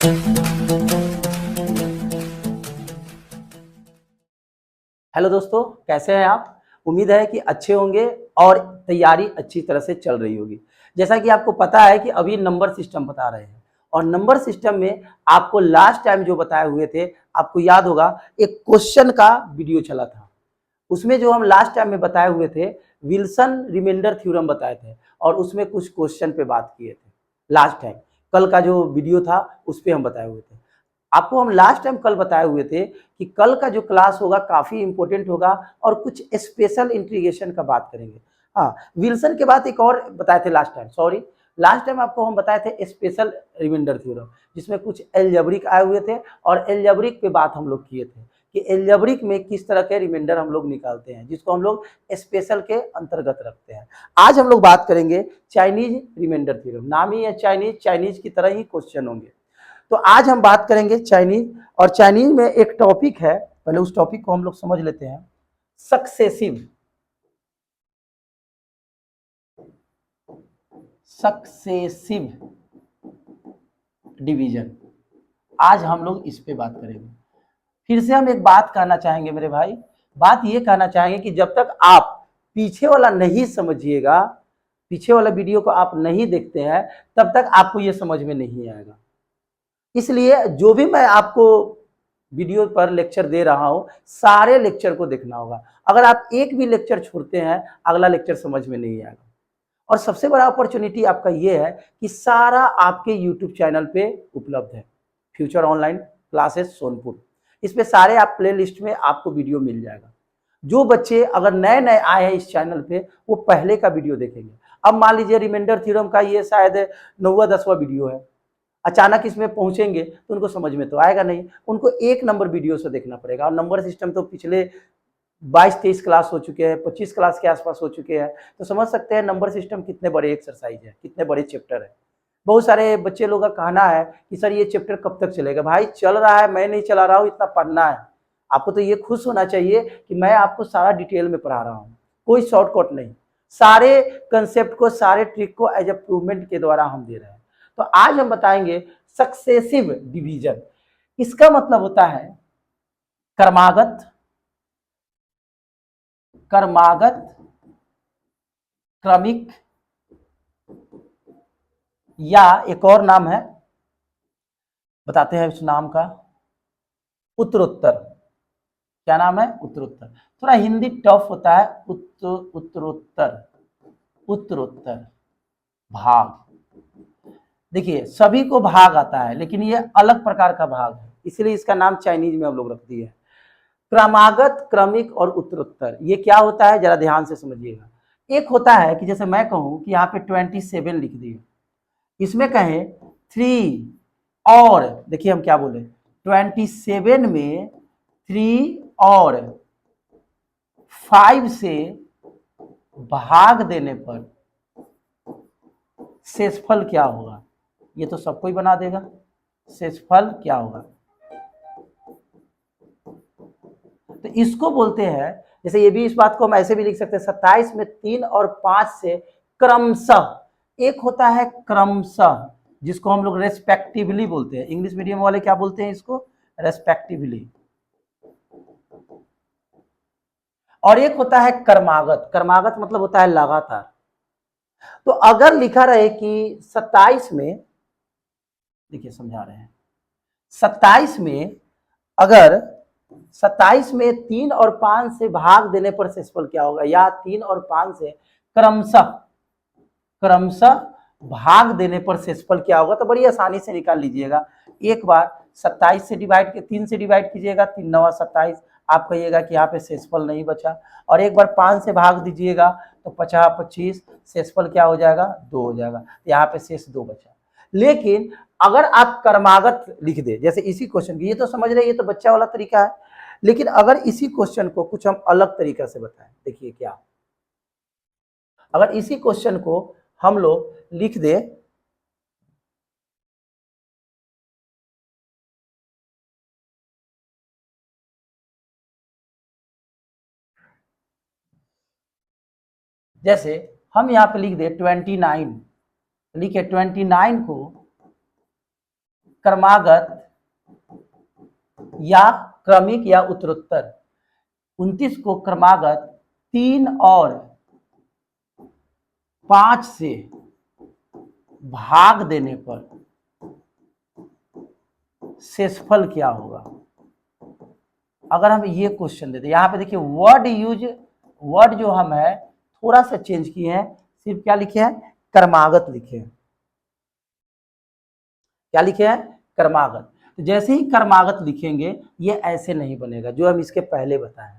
Hello दोस्तों, कैसे हैं आप? उम्मीद है कि अच्छे होंगे और तैयारी अच्छी तरह से चल रही होगी। जैसा कि आपको पता है कि अभी नंबर सिस्टम बता रहे हैं और नंबर सिस्टम में आपको लास्ट टाइम जो बताए हुए थे, आपको याद होगा एक क्वेश्चन का वीडियो चला था। उसमें जो हम लास्ट टाइम में बताए हुए थे, विल्सन रिमाइंडर थ्योरम बताए थे और उसमें कुछ क्वेश्चन पे बात किए थे लास्ट टाइम। कल का जो वीडियो था उस पे हम बताए हुए थे। आपको हम लास्ट टाइम कल बताए हुए थे कि कल का जो क्लास होगा काफी इंपॉर्टेंट होगा और कुछ स्पेशल इंटीग्रेशन का बात करेंगे। हाँ, विल्सन के बाद एक और बताए थे last time, sorry last time आपको हम बताए थे स्पेशल रिमाइंडर थ्योरम, जिसमें कुछ एलजेब्रिक आए हुए थे और एलजेब्रिक पे बात हम लोग किए थे कि एलजेब्रिक में किस तरह के रिमाइंडर हम लोग निकालते हैं, जिसको हम लोग स्पेशल के अंतर्गत रखते हैं। आज हम लोग बात करेंगे चाइनीज रिमाइंडर थ्योरम। नाम ही है चाइनीज, चाइनीज की तरह ही क्वेश्चन होंगे। तो आज हम बात करेंगे चाइनीज, और चाइनीज में एक टॉपिक है, पहले उस टॉपिक को हम लोग समझ लेते हैं। सक्सेसिव सक्सेसिव डिवीजन, आज हम लोग इस पे बात करेंगे। फिर से हम एक बात कहना चाहेंगे मेरे भाई, बात ये कहना चाहेंगे कि जब तक आप पीछे वाला नहीं समझिएगा, पीछे वाला वीडियो को आप नहीं देखते हैं, तब तक आपको ये समझ में नहीं आएगा। इसलिए जो भी मैं आपको वीडियो पर लेक्चर दे रहा हूं, सारे लेक्चर को देखना होगा। अगर आप एक भी लेक्चर छोड़ते हैं, अगला लेक्चर समझ में नहीं आएगा। और सबसे बड़ा अपॉर्चुनिटी आपका ये है कि सारा आपके यूट्यूब चैनल पे उपलब्ध है, फ्यूचर ऑनलाइन क्लासेस सोनपुर। इस पे सारे आप प्ले लिस्ट में आपको वीडियो मिल जाएगा। जो बच्चे अगर नए नए आए हैं इस चैनल पे, वो पहले का वीडियो देखेंगे। अब मान लीजिए रिमाइंडर थ्योरम का ये शायद 9वां 10वां वीडियो है, अचानक इसमें पहुंचेंगे तो उनको समझ में तो आएगा नहीं, उनको एक नंबर वीडियो से देखना पड़ेगा। और नंबर सिस्टम तो पिछले 22-23 क्लास हो चुके हैं, 25 क्लास के आसपास हो चुके हैं, तो समझ सकते हैं नंबर सिस्टम कितने बड़े एक्सरसाइज है, कितने बड़े चैप्टर है। बहुत सारे बच्चे लोग का कहना है कि सर ये चैप्टर कब तक चलेगा। भाई चल रहा है, मैं नहीं चला रहा हूँ, इतना पढ़ना है। आपको तो ये खुश होना चाहिए कि मैं आपको सारा डिटेल में पढ़ा रहा हूँ, कोई शॉर्टकट नहीं। सारे कंसेप्ट को, सारे ट्रिक को एज ए प्रूवमेंट के द्वारा हम दे रहे हैं। तो आज हम बताएंगे सक्सेसिव डिवीजन। इसका मतलब होता है क्रमागत, क्रमागत, क्रमिक, या एक और नाम है, बताते हैं उस नाम का, उत्तरोत्तर। क्या नाम है? उत्तरोत्तर। थोड़ा हिंदी टफ होता है, उत्तरोत्तर, उत्तरोत्तर भाग। देखिए सभी को भाग आता है, लेकिन ये अलग प्रकार का भाग है, इसलिए इसका नाम चाइनीज में हम लोग रख दिए। क्रमागत, क्रमिक और उत्तरोत्तर, ये क्या होता है जरा ध्यान से समझिएगा। एक होता है कि जैसे मैं कहूं कि यहाँ पे 27 लिख दिए, इसमें कहें 3, और देखिए हम क्या बोले, 27 में 3 और 5 से भाग देने पर शेषफल क्या होगा? ये तो सबको ही बना देगा। शेषफल क्या होगा? तो इसको बोलते हैं, जैसे ये भी, इस बात को हम ऐसे भी लिख सकते हैं, 27 में 3 और 5 से क्रमशः, एक होता है क्रमशः, जिसको हम लोग रेस्पेक्टिवली बोलते हैं। इंग्लिश मीडियम वाले क्या बोलते हैं इसको? रेस्पेक्टिवली। और एक होता है कर्मागत, कर्मागत मतलब होता है लगातार। तो अगर लिखा रहे कि 27 में, देखिए समझा रहे हैं, 27 में अगर 27 में 3 और 5 से भाग देने पर शेषफल क्या होगा, या 3 और 5 से क्रमशः, क्रमशः भाग देने पर शेषफल क्या होगा, तो बड़ी आसानी से निकाल लीजिएगा। एक बार 27 से डिवाइड के 3 से डिवाइड कीजिएगा, 3 9 27, आप कहिएगा कि यहाँ पे शेषफल नहीं बचा। और एक बार 5 से भाग दीजिएगा तो 50 25, शेषफल क्या हो जाएगा? 2 हो जाएगा। यहाँ पे शेष 2 बचा। लेकिन अगर आप कर्मागत लिख दे, जैसे इसी क्वेश्चन की, ये तो समझ रहे, ये तो बच्चा वाला तरीका है, लेकिन अगर इसी क्वेश्चन को कुछ हम अलग तरीका से बताएं, देखिए क्या, अगर इसी क्वेश्चन को हम लोग लिख दे, जैसे हम यहाँ पे लिख दे 29, लिखे 29 को क्रमागत या क्रमिक या उत्तरोत्तर, 29 को क्रमागत 3 और 5 से भाग देने पर शेषफल क्या होगा। अगर हम ये क्वेश्चन देते, यहां पे देखिए वर्ड जो हम है थोड़ा सा चेंज किए हैं, सिर्फ क्या लिखे हैं, क्रमागत लिखे हैं। क्या लिखे हैं, क्रमागत। तो जैसे ही क्रमागत लिखेंगे ये ऐसे नहीं बनेगा जो हम इसके पहले बताए।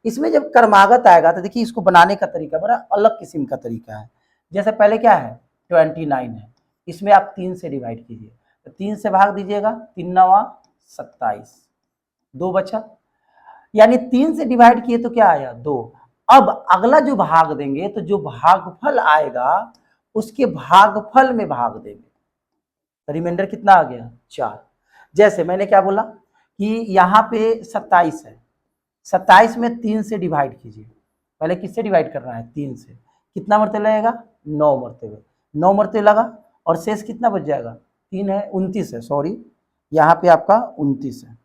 इसमें जब क्रमागत आएगा तो देखिए इसको बनाने का तरीका बड़ा अलग किस्म का तरीका है। जैसे पहले क्या है, 29 है, इसमें आप 3 से डिवाइड कीजिए, तो 3 से भाग दीजिएगा, 3 9 27, 2 बचा, यानी 3 से डिवाइड किए तो क्या आया, 2। अब अगला जो भाग देंगे तो जो भागफल आएगा उसके भागफल में भाग देंगे, तो रिमाइंडर कितना आ गया, 4। जैसे मैंने क्या बोला कि यहाँ पे 27 है, 27 में 3 से डिवाइड कीजिए, पहले किससे डिवाइड करना है, 3 से, कितना मरते लगेगा, 9 मरते, 9 मरते लगा, और शेष कितना बच जाएगा, 3 है, 29 है, सॉरी यहाँ पे आपका 29 है।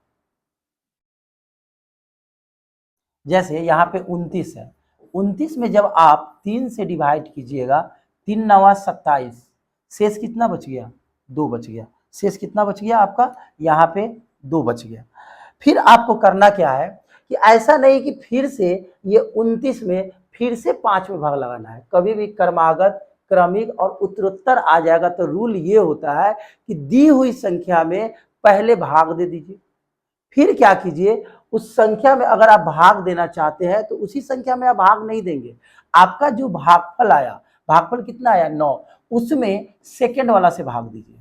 जैसे यहाँ पे 29 है, 29 में जब आप 3 से डिवाइड कीजिएगा, 3 9 27, शेष कितना बच गया, 2 बच गया, शेष कितना बच गया आपका, यहाँ पे 2 बच गया। फिर आपको करना क्या है कि ऐसा नहीं कि फिर से ये 29 में फिर से 5 में भाग लगाना है, कभी भी क्रमागत, क्रमिक और उत्तरोत्तर आ जाएगा तो रूल ये होता है कि दी हुई संख्या में पहले भाग दे दीजिए, फिर क्या कीजिए, उस संख्या में अगर आप भाग देना चाहते हैं तो उसी संख्या में आप भाग नहीं देंगे, आपका जो भागफल आया, भागफल कितना आया, 9, उसमें सेकेंड वाला से भाग दीजिए,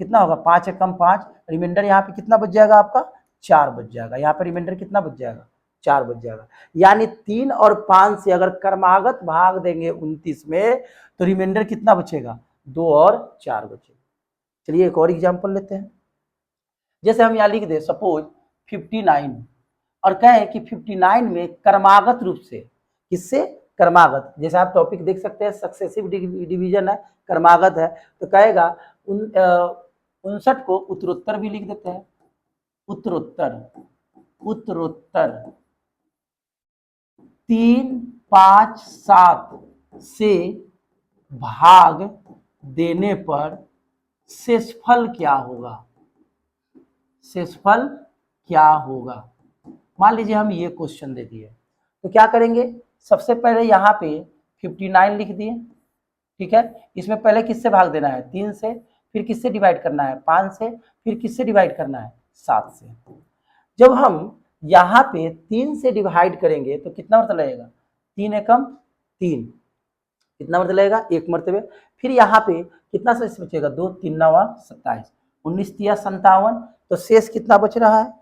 कितना होगा, 5 एकम 5, रिमाइंडर यहाँ पे कितना बच जाएगा आपका, 4 बच जाएगा, यहाँ पे रिमाइंडर कितना बच जाएगा, 4 बच जाएगा। यानी 3 और 5 से अगर क्रमागत भाग देंगे 29 में तो रिमाइंडर कितना बचेगा, 2 और 4 बचेगा। चलिए एक और एग्जाम्पल लेते हैं। जैसे हम यहाँ लिख दे सपोज 59 और कहें कि 59 में क्रमागत रूप से, किससे, क्रमागत, जैसे आप टॉपिक देख सकते हैं सक्सेसिव डिवीजन है, क्रमागत है, तो कहेगा 59 को उत्तरोत्तर भी लिख देते हैं, उत्तरोत्तर 3 5 7 से भाग देने पर शेषफल क्या होगा, शेषफल क्या होगा। मान लीजिए हम ये क्वेश्चन दे दिए, तो क्या करेंगे, सबसे पहले यहाँ पे 59 लिख दिए, ठीक है, इसमें पहले किससे भाग देना है, 3 से, फिर किससे डिवाइड करना है, 5 से, फिर किससे डिवाइड करना है, 7 से। जब हम यहाँ पे 3 से डिवाइड करेंगे तो कितना मरतबा लगेगा, 3 एकम 3, कितना मरतबा लगेगा, 1 मरतबे, फिर यहाँ पे कितना शेष बचेगा, 2 3 9 27, 19 तिया 57, तो शेष कितना बच रहा है,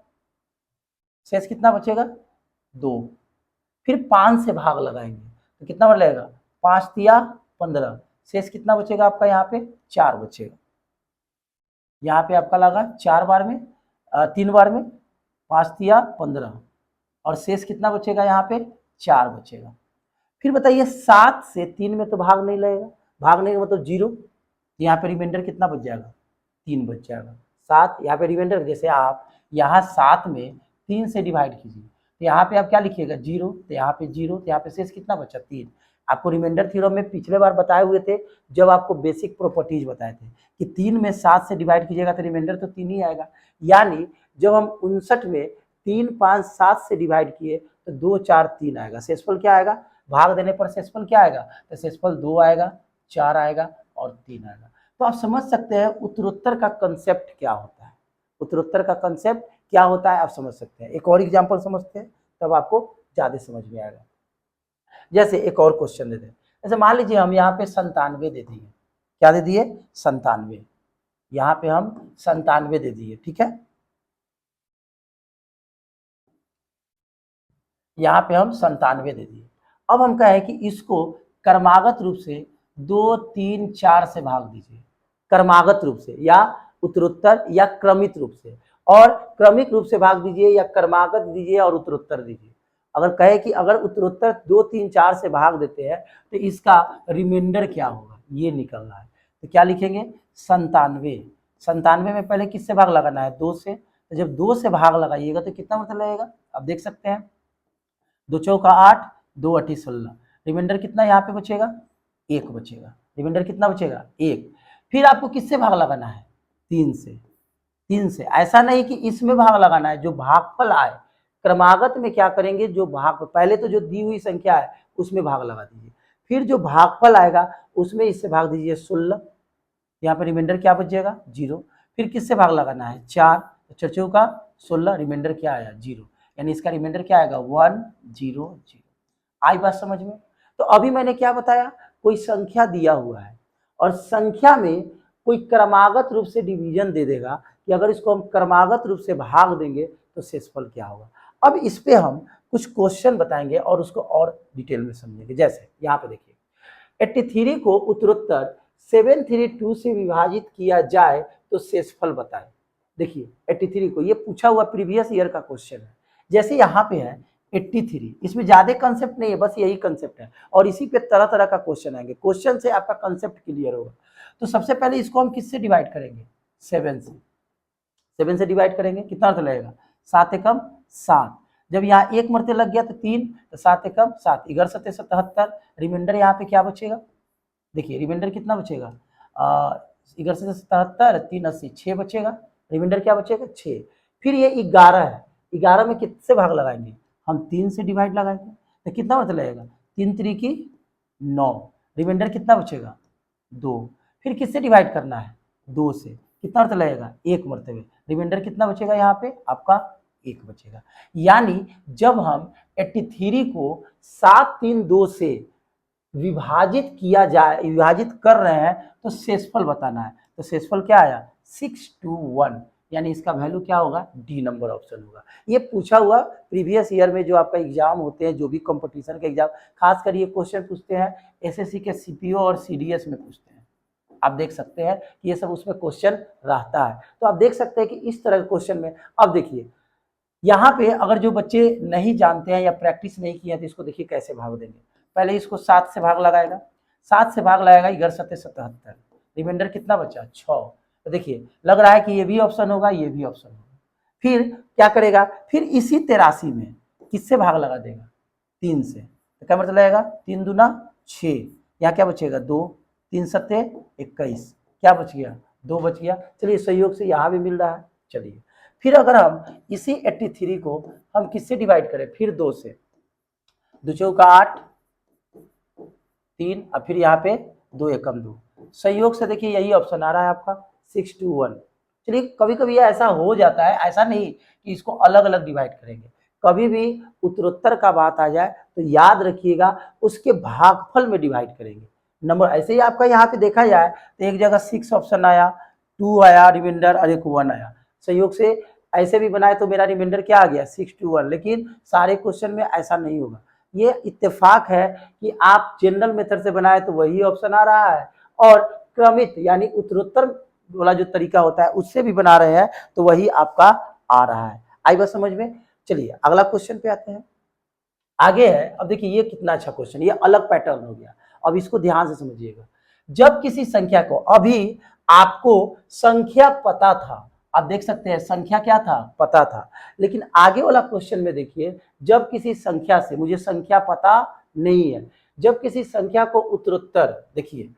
शेष कितना बचेगा, 2, फिर 5 से भाग लगाएंगे तो कितना बार लगेगा, 5 तिया 15, शेष कितना बचेगा आपका, यहाँ पे 4 बचेगा, यहाँ पे आपका लगा 4 बार में 3 बार में 5 तिया 15, और शेष कितना बचेगा, यहाँ पे 4 बचेगा। फिर बताइए 7 से 3 में तो भाग नहीं लगेगा, भाग नहीं मतलब 0, यहाँ पे रिमाइंडर कितना बच जाएगा, 3 बच जाएगा, 7, यहाँ पे रिमाइंडर, जैसे आप यहाँ 7 में 3 से डिवाइड कीजिए तो यहाँ पे आप क्या लिखिएगा, 0, तो यहाँ पे 0, तो यहाँ पे शेष कितना बचा, 3। आपको रिमाइंडर थ्योरम में पिछले बार बताए हुए थे जब आपको बेसिक प्रॉपर्टीज बताए थे कि 3 में 7 से डिवाइड कीजिएगा तो रिमाइंडर तो 3 ही आएगा, यानी जब हम 59 में 3 5 7 से डिवाइड किए तो 2 4 3 आएगा, शेषफल क्या आएगा, भाग देने पर शेषफल क्या आएगा, तो शेषफल 2 आएगा, 4 आएगा और 3 आएगा। तो आप समझ सकते हैं उत्तरोत्तर का कंसेप्ट क्या होता है, उत्तरोत्तर का कंसेप्ट क्या होता है आप समझ सकते हैं। एक और एग्जांपल समझते हैं तब आपको ज्यादा समझ में आएगा। जैसे एक और क्वेश्चन दे दें, जैसे मान लीजिए हम यहाँ पे 97 दे दिए, क्या दे दिए, 97, यहाँ पे हम 97 दे दिए, ठीक है, यहाँ पे हम 97 दे दिए। अब हम कहें कि इसको क्रमागत रूप से 2 3 4 से भाग दीजिए, क्रमागत रूप से या उत्तरोत्तर या क्रमित रूप से, और क्रमिक रूप से भाग दीजिए या क्रमागत दीजिए और उत्तरोत्तर दीजिए। अगर कहे कि अगर उत्तरोत्तर 2 3 4 से भाग देते हैं तो इसका रिमाइंडर क्या होगा, ये निकलना है, तो क्या लिखेंगे, 97 97 में पहले किससे भाग लगाना है, 2 से। तो जब 2 से भाग लगाइएगा तो कितना मतलब लगेगा, आप देख सकते हैं 2 चौका 8, 2 अठी 16, रिमाइंडर कितना यहाँ पे बचेगा, 1 बचेगा। रिमाइंडर कितना बचेगा, 1। फिर आपको किससे भाग लगाना है, 3 से। 3 से, ऐसा नहीं कि इसमें भाग लगाना है, जो भागफल आए क्रमागत में क्या करेंगे, जो भाग पहले तो जो दी हुई संख्या है उसमें भाग लगा दीजिए, फिर जो भागफल आएगा उसमें इससे भाग दीजिए 16, यहाँ पर रिमाइंडर क्या बचेगा, 0। फिर किससे भाग लगाना है, 4, तो 4 चौका 16, रिमाइंडर क्या आया, 0, यानी इसका रिमाइंडर क्या आएगा, 1 0 0। आई बात समझ में। तो अभी मैंने क्या बताया, कोई संख्या दिया हुआ है और संख्या में कोई क्रमागत रूप से डिवीजन दे देगा कि अगर इसको हम क्रमागत रूप से भाग देंगे तो शेषफल क्या होगा। अब इस पे हम कुछ क्वेश्चन बताएंगे और उसको और डिटेल में समझेंगे। जैसे यहाँ पे देखिए 83 को उत्तरोत्तर 732 से विभाजित किया जाए तो शेषफल बताएं। देखिए 83 को, ये पूछा हुआ प्रीवियस ईयर का क्वेश्चन है। जैसे यहाँ पे है 83, इसमें ज्यादा कंसेप्ट नहीं है, बस यही कंसेप्ट है और इसी पे तरह तरह का क्वेश्चन आएंगे। क्वेश्चन से आपका कंसेप्ट क्लियर होगा। तो सबसे पहले इसको हम किससे डिवाइड करेंगे, 7 से। 7 से डिवाइड करेंगे, कितना अर्थ लगेगा, 7 एकम 7। जब यहाँ एक मरते लग गया तो 3, तो 7 एकम 7, 11 7 77। रिमाइंडर यहाँ पे क्या बचेगा, देखिए रिमाइंडर कितना बचेगा, 11 से 77, 3 80, 6 बचेगा। रिमाइंडर क्या बचेगा, 6। फिर ये 11 है, 11 में किससे भाग लगाएंगे, हम 3 से डिवाइड लगाएंगे, तो कितना मतलब लगेगा, 3 3 की 9। रिमाइंडर कितना बचेगा, 2। फिर किससे डिवाइड करना है, 2 से, कितना अर्थ लगेगा, 1 मरतबे। रिमाइंडर कितना बचेगा यहाँ पे आपका, 1 बचेगा। यानी जब हम 83 को 7 3 2 से विभाजित किया जाए, विभाजित कर रहे हैं तो शेषफल बताना है। तो शेषफल क्या आया, 621, यानी इसका वैल्यू क्या होगा, डी नंबर ऑप्शन होगा। ये पूछा हुआ प्रीवियस ईयर में जो आपका एग्जाम होते हैं, जो भी कंपटीशन के एग्जाम, खासकर ये क्वेश्चन पूछते हैं एसएससी के सीपीओ और सीडीएस में पूछते हैं। आप देख सकते हैं कि ये सब उसमें क्वेश्चन रहता है। तो आप देख सकते हैं कि इस तरह के क्वेश्चन में, अब देखिए यहाँ पे अगर जो बच्चे नहीं जानते हैं या प्रैक्टिस नहीं किए हैं तो इसको देखिए कैसे भाग देंगे। पहले इसको 7 से भाग लगाएगा, 7 से भाग लगाएगा, 11 7 77, रिमाइंडर कितना बचा, 6। तो देखिए लग रहा है कि ये भी ऑप्शन होगा, ये भी ऑप्शन होगा। फिर क्या करेगा, फिर इसी 83 में किससे भाग लगा देगा, 3 से। तो क्या मतलब लगेगा, 3 दूना 6, यहाँ क्या बचेगा, 2, 3 7 21, क्या बच गया, 2 बच गया। चलिए संयोग से यहाँ भी मिल रहा है। चलिए फिर अगर हम इसी 83 को हम किससे डिवाइड करें, फिर 2 से, 2 चौका 8, 3, और फिर यहाँ पे 2 एकम 2, संयोग से देखिए यही ऑप्शन आ रहा है आपका 621। चलिए कभी कभी ऐसा हो जाता है, ऐसा नहीं कि इसको अलग अलग डिवाइड करेंगे। कभी भी उत्तरोत्तर का बात आ जाए तो याद रखिएगा उसके भागफल में डिवाइड करेंगे नंबर। ऐसे ही आपका यहाँ पे देखा जाए तो एक जगह 6 ऑप्शन आया, 2 आया रिमाइंडर और एक 1 आया। संयोग से ऐसे भी बनाए तो मेरा रिमाइंडर क्या आ गया, 621। लेकिन सारे क्वेश्चन में ऐसा नहीं होगा। ये इत्तेफाक है कि आप जनरल मेथड से बनाए तो वही ऑप्शन आ रहा है, और क्रमित यानी उत्तरोत्तर वाला जो तरीका होता है उससे भी बना रहे हैं तो वही आपका आ रहा है। आई बात समझ में। चलिए अगला क्वेश्चन पे आते हैं। आगे है, अब देखिए ये कितना अच्छा क्वेश्चन, ये अलग पैटर्न हो गया। अब इसको ध्यान से समझिएगा। जब किसी संख्या को, अभी आपको संख्या पता था, आप देख सकते हैं संख्या क्या था, पता था, लेकिन आगे वाला क्वेश्चन में देखिए, जब किसी संख्या से, मुझे संख्या पता नहीं है, जब किसी संख्या को उत्तरोत्तर, देखिए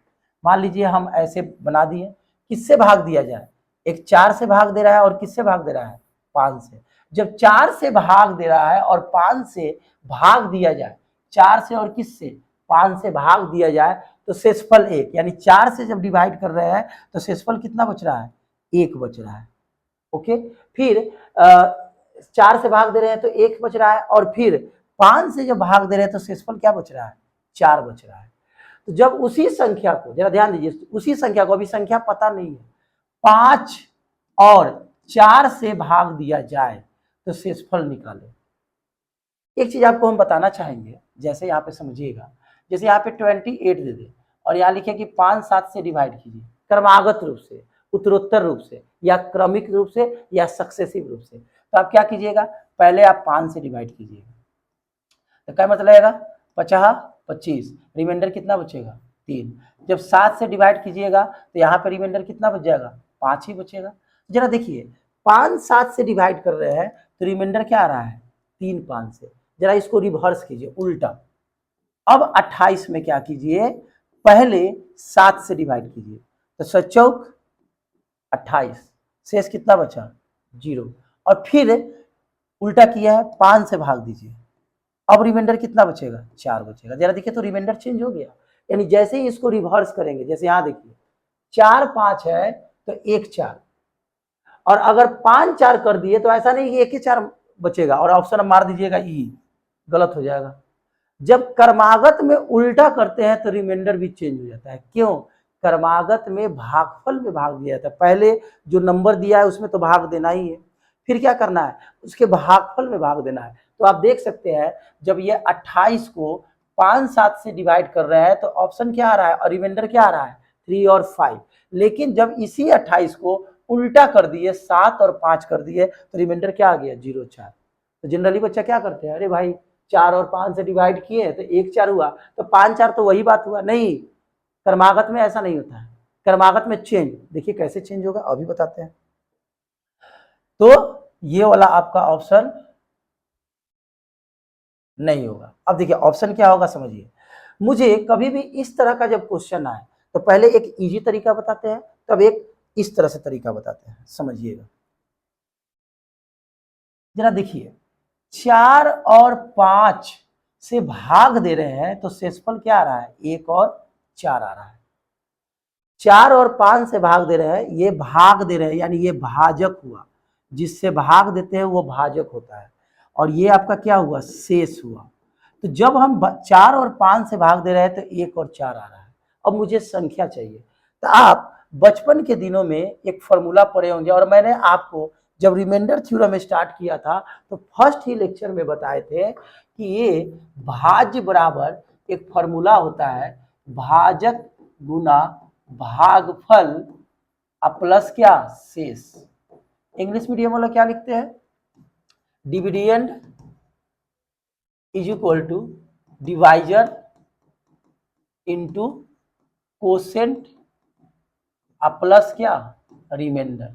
मान लीजिए हम ऐसे बना दिए, किससे भाग दिया जाए, एक 4 से भाग दे रहा है और किससे भाग दे रहा है, 5 से। जब 4 से भाग दे रहा है और 5 से भाग दिया जाए, 4 से और किससे, 5 से भाग दिया जाए तो शेषफल 1, यानी 4 से जब डिवाइड कर रहे हैं तो शेषफल कितना बच रहा है, 1 बच रहा है। ओके, फिर 4 से भाग दे रहे हैं तो 1 बच रहा है, और फिर 5 से जब भाग दे रहे हैं तो शेषफल क्या बच रहा है, 4 बच रहा है। तो जब उसी संख्या को, जरा ध्यान दीजिए, उसी संख्या को, अभी संख्या पता नहीं है, 5 और 4 से भाग दिया जाए तो शेषफल निकाले। एक चीज आपको हम बताना चाहेंगे, जैसे यहाँ पे समझिएगा, जैसे यहाँ पे 28 दे दे और यहाँ लिखे कि 5 7 से डिवाइड कीजिए, क्रमागत रूप से, उत्तरोत्तर रूप से, या क्रमिक रूप से, या सक्सेसिव रूप से। तो आप क्या कीजिएगा, पहले आप 5 से डिवाइड कीजिएगा, तो क्या मतलब आएगा, 50 25, रिमाइंडर कितना बचेगा, 3। जब 7 से डिवाइड कीजिएगा तो यहाँ पे रिमाइंडर कितना बच जाएगा, 5 ही बचेगा। जरा देखिए 5 7 से डिवाइड कर रहे हैं तो रिमाइंडर क्या आ रहा है 3 5 से। जरा इसको रिवर्स कीजिए उल्टा। अब 28 में क्या कीजिए पहले 7 से डिवाइड कीजिए तो 7 चौक 28, शेष कितना बचा 0। और फिर उल्टा किया है 5 से भाग दीजिए, अब रिमाइंडर कितना बचेगा 4 बचेगा। जरा देखिए तो रिमाइंडर चेंज हो गया। यानी जैसे ही इसको रिवर्स करेंगे, जैसे यहां देखिए 4 5 है तो 1 4, और अगर 5 4 कर दिए तो ऐसा नहीं कि 1 ही 4 बचेगा और ऑप्शन मार दीजिएगा ई, गलत हो जाएगा। जब क्रमागत में उल्टा करते हैं तो रिमाइंडर भी चेंज हो जाता है। क्यों? क्रमागत में भागफल में भाग दिया जाता है, पहले जो नंबर दिया है उसमें तो भाग देना ही है, फिर क्या करना है उसके भागफल में भाग देना है। तो आप देख सकते हैं जब ये 28 को 5 7 से डिवाइड कर रहे हैं तो ऑप्शन क्या आ रहा है और रिमाइंडर क्या आ रहा है 3 और 5। लेकिन जब इसी 28 को उल्टा कर दिए 7 और 5 कर दिए तो रिमाइंडर क्या आ गया 0 4। तो जनरली बच्चा क्या करते हैं, अरे भाई 4 और 5 से डिवाइड किए तो 1 4 हुआ तो 5 4 तो वही बात हुआ। नहीं, क्रमागत में ऐसा नहीं होता है। क्रमागत में चेंज देखिए कैसे चेंज होगा अभी बताते हैं। तो ये वाला आपका ऑप्शन नहीं होगा। अब देखिए ऑप्शन क्या होगा समझिए। मुझे कभी भी इस तरह का जब क्वेश्चन आए तो पहले एक इजी तरीका बताते हैं, तब एक इस तरह से तरीका बताते हैं, समझिएगा। जरा देखिए 4 और 5 से भाग दे रहे हैं तो शेषफल क्या आ रहा है 1 और 4 आ रहा है। 4 और 5 से भाग दे रहे हैं, ये भाग दे रहे हैं यानी ये भाजक हुआ, जिससे भाग देते हैं वो भाजक होता है, और ये आपका क्या हुआ शेष हुआ। तो जब हम 4 और 5 से भाग दे रहे हैं तो 1 और 4 आ रहा है। अब मुझे संख्या चाहिए। तो आप बचपन के दिनों में एक फॉर्मूला पढ़े होंगे, और मैंने आपको जब रिमाइंडर थ्योरम स्टार्ट किया था तो फर्स्ट ही लेक्चर में बताए थे कि ये भाज्य बराबर एक फॉर्मूला होता है भाजक गुना भागफल प्लस क्या शेष। इंग्लिश मीडियम वाला क्या लिखते हैं, dividend is equal to divisor into quotient plus क्या रिमाइंडर।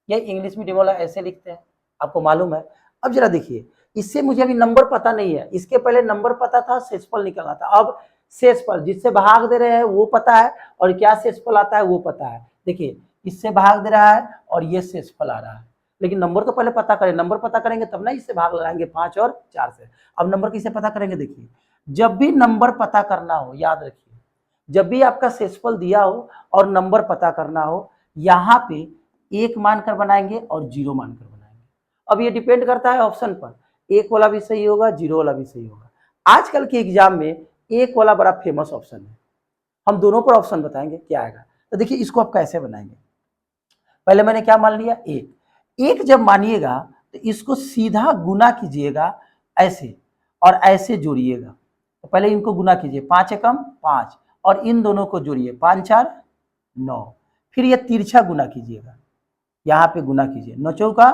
ये इंग्लिश मीडियम वाला ऐसे लिखते हैं, आपको मालूम है। अब जरा देखिए इससे मुझे अभी नंबर पता नहीं है, इसके पहले नंबर पता था, शेषफल निकलना था। अब शेषफल जिससे भाग दे रहे हैं वो पता है, और क्या शेषफल आता है वो पता है। देखिए इससे भाग दे रहा है और ये शेषफल आ रहा है, लेकिन नंबर तो पहले पता करें। नंबर पता करेंगे तब ना इससे भाग लगाएंगे 5 और 4 से। अब नंबर किससे पता करेंगे, देखिए जब भी नंबर पता करना हो, याद रखिए जब भी आपका शेषफल दिया हो और नंबर पता करना हो, यहाँ पे 1 मानकर बनाएंगे और 0 मानकर बनाएंगे। अब ये डिपेंड करता है ऑप्शन पर, 1 वाला भी सही होगा 0 वाला भी सही होगा। आजकल के एग्जाम में 1 वाला बड़ा फेमस ऑप्शन है। हम दोनों पर ऑप्शन बताएंगे क्या आएगा। तो देखिए इसको आप कैसे बनाएंगे, पहले मैंने क्या मान लिया 1 जब मानिएगा तो इसको सीधा गुना कीजिएगा ऐसे, और ऐसे जोड़िएगा। तो पहले इनको गुना कीजिए, 5 एकम 5, और इन दोनों को जोड़िए 5 4 9। फिर ये तिरछा गुना कीजिएगा, यहाँ पे गुना कीजिए, 9 चौका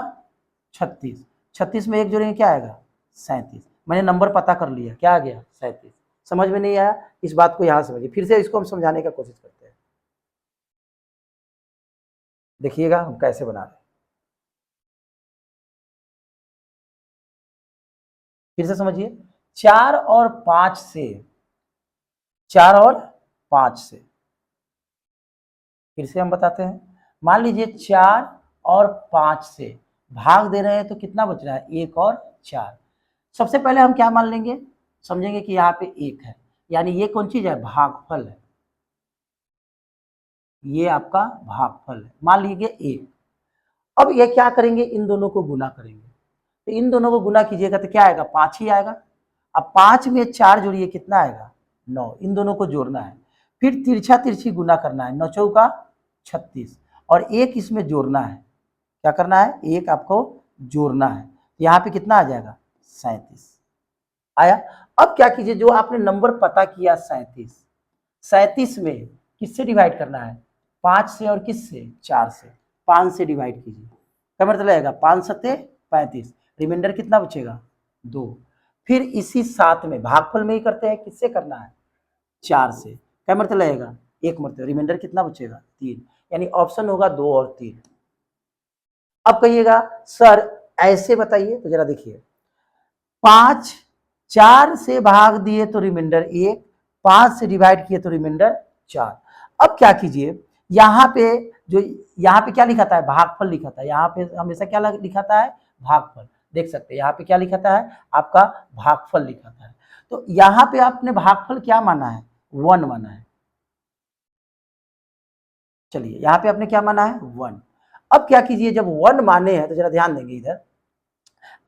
36, 36 में 1 जोड़ेंगे क्या आएगा 37। मैंने नंबर पता कर लिया, क्या आ गया 37। समझ में नहीं आया इस बात को यहाँ समझिए, फिर से इसको हम समझाने का कोशिश करते हैं। देखिएगा हम कैसे बना रहे हैं, फिर से समझिए। 4 और 5 से, 4 और 5 से, फिर से हम बताते हैं। मान लीजिए 4 और 5 से भाग दे रहे हैं तो कितना बच रहा है 1 और 4। सबसे पहले हम क्या मान लेंगे, समझेंगे कि यहाँ पे 1 है, यानी ये कौन चीज है भागफल है, ये आपका भागफल है, मान लीजिए 1। अब ये क्या करेंगे, इन दोनों को गुना करेंगे। तो इन दोनों को गुना कीजिएगा तो क्या आएगा 5 ही आएगा। अब 5 में 4 जोड़िए कितना आएगा 9, इन दोनों को जोड़ना है। फिर तिरछा तिरछी गुना करना है, 9 चौका 36, और 1 इसमें जोड़ना है। क्या करना है, 1 आपको जोड़ना है, यहाँ पे कितना आ जाएगा 37 आया। अब क्या कीजिए, जो आपने नंबर पता किया 37, 37 में किससे डिवाइड करना है 5 से, और किससे 4 से, 5 से डिवाइड कीजिए। क्या मतलब लगेगा 5 सत्ते 35, रिमाइंडर कितना बचेगा 2। फिर इसी 7 में भागफल में ही करते हैं, किससे करना है 4 से, क्या मतलब लगेगा 1 मतलब, रिमाइंडर कितना बचेगा 3। यानी ऑप्शन होगा 2 और 3। अब कहिएगा सर ऐसे बताइए, तो जरा देखिए 5 4 से भाग दिए तो रिमाइंडर 1, 5 से डिवाइड किए तो रिमाइंडर 4। अब क्या कीजिए, यहाँ पे जो यहाँ पे क्या लिखा था है, भागफल लिखा था, यहाँ पे हमेशा क्या लिखा था है, भागफल। देख सकते हैं यहाँ पे क्या लिखा था है, आपका भागफल लिखा था है। तो यहाँ पे आपने भागफल क्या माना है, 1 माना है। चलिए यहाँ पे आपने क्या माना है, 1। अब क्या कीजिए, जब 1 माने हैं तो जरा ध्यान देंगे इधर,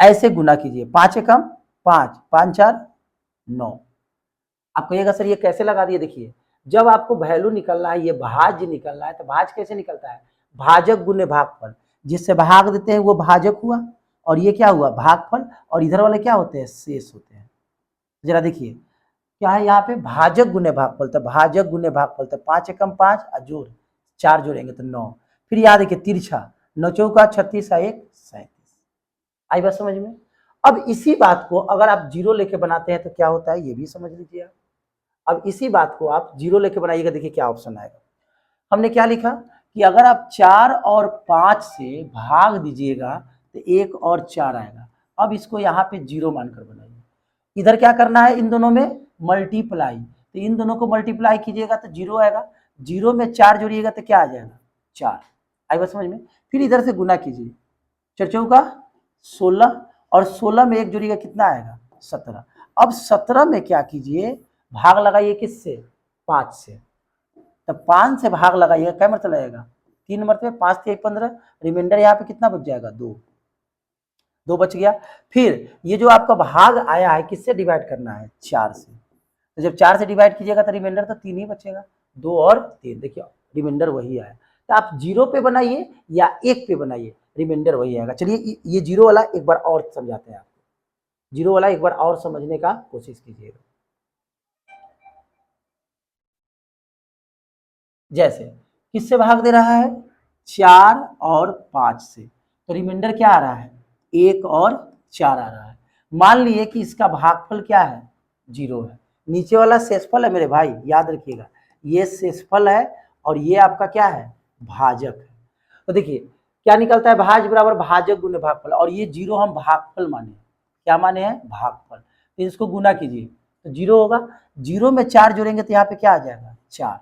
ऐसे गुना कीजिए, 5 एकम 5, 5 4 9। आप कहिएगा सर ये कैसे लगा दिए, देखिए जब आपको वैल्यू निकलना है, ये भाज्य निकलना है, तो भाज्य कैसे निकलता है, भाजक गुने भागफल। जिससे भाग देते हैं वो भाजक हुआ, और ये क्या हुआ, भागफल, और इधर वाले क्या होते हैं, शेष होते हैं। जरा देखिए क्या है यहाँ पे, भाजक गुने भागफल, तो भाजक गुने भागफल, तो 5 एकम 5 और जोड़ 4 जोड़ेंगे तो 9। फिर यहाँ देखिए तिरछा, 9 चौका 36 और 1 37। आई बात समझ में। अब इसी बात को अगर आप जीरो लेके बनाते हैं तो क्या होता है, ये भी समझ लीजिए आप। अब इसी बात को आप जीरो लेके बनाइएगा, देखिए क्या ऑप्शन आएगा। हमने क्या लिखा कि अगर आप 4 और 5 से भाग दीजिएगा तो 1 और 4 आएगा। अब इसको यहाँ पे जीरो मानकर बनाइए। इधर क्या करना है, इन दोनों में मल्टीप्लाई, तो इन दोनों को मल्टीप्लाई कीजिएगा तो जीरो आएगा। जीरो में 4 जोड़िएगा तो क्या आ जाएगा, 4। आई बात समझ में। फिर इधर से गुना कीजिए, 4 चौका 16, और 16 में 1 जोड़िएगा कितना आएगा, 17। अब 17 में क्या कीजिए, भाग लगाइए किससे, 5 से। तो 5 से भाग लगाइएगा, क्या मतलब लगेगा, 3 मरतबे, 5 3 15, रिमाइंडर यहाँ पे कितना बच जाएगा, 2 बच गया। फिर ये जो आपका भाग आया है किससे डिवाइड करना है, 4 से। तो जब 4 से डिवाइड कीजिएगा तो रिमाइंडर तो 3 ही बचेगा, 2 और 3, देखिए रिमाइंडर वही आया। तो आप जीरो पे बनाइए या 1 पे बनाइए, रिमाइंडर वही आएगा। चलिए ये जीरो वाला एक बार और समझाते हैं आपको, जीरो वाला एक बार और समझने का कोशिश कीजिएगा। जैसे किससे भाग दे रहा है, 4 और 5 से, तो रिमाइंडर क्या आ रहा है, 1 और 4 आ रहा है। मान लिए कि इसका भागफल क्या है, 0 है। नीचे वाला शेषफल है मेरे भाई, याद रखिएगा, ये शेषफल है और ये आपका क्या है, भाजक है। तो देखिए क्या निकलता है, भाज्य बराबर भाजक गुने भागफल, और ये 0 हम भागफल माने, क्या माने हैं, भागफल। तो इसको गुना कीजिए तो 0 होगा, 0 में 4 जोड़ेंगे तो यहाँ पे क्या आ जाएगा, 4।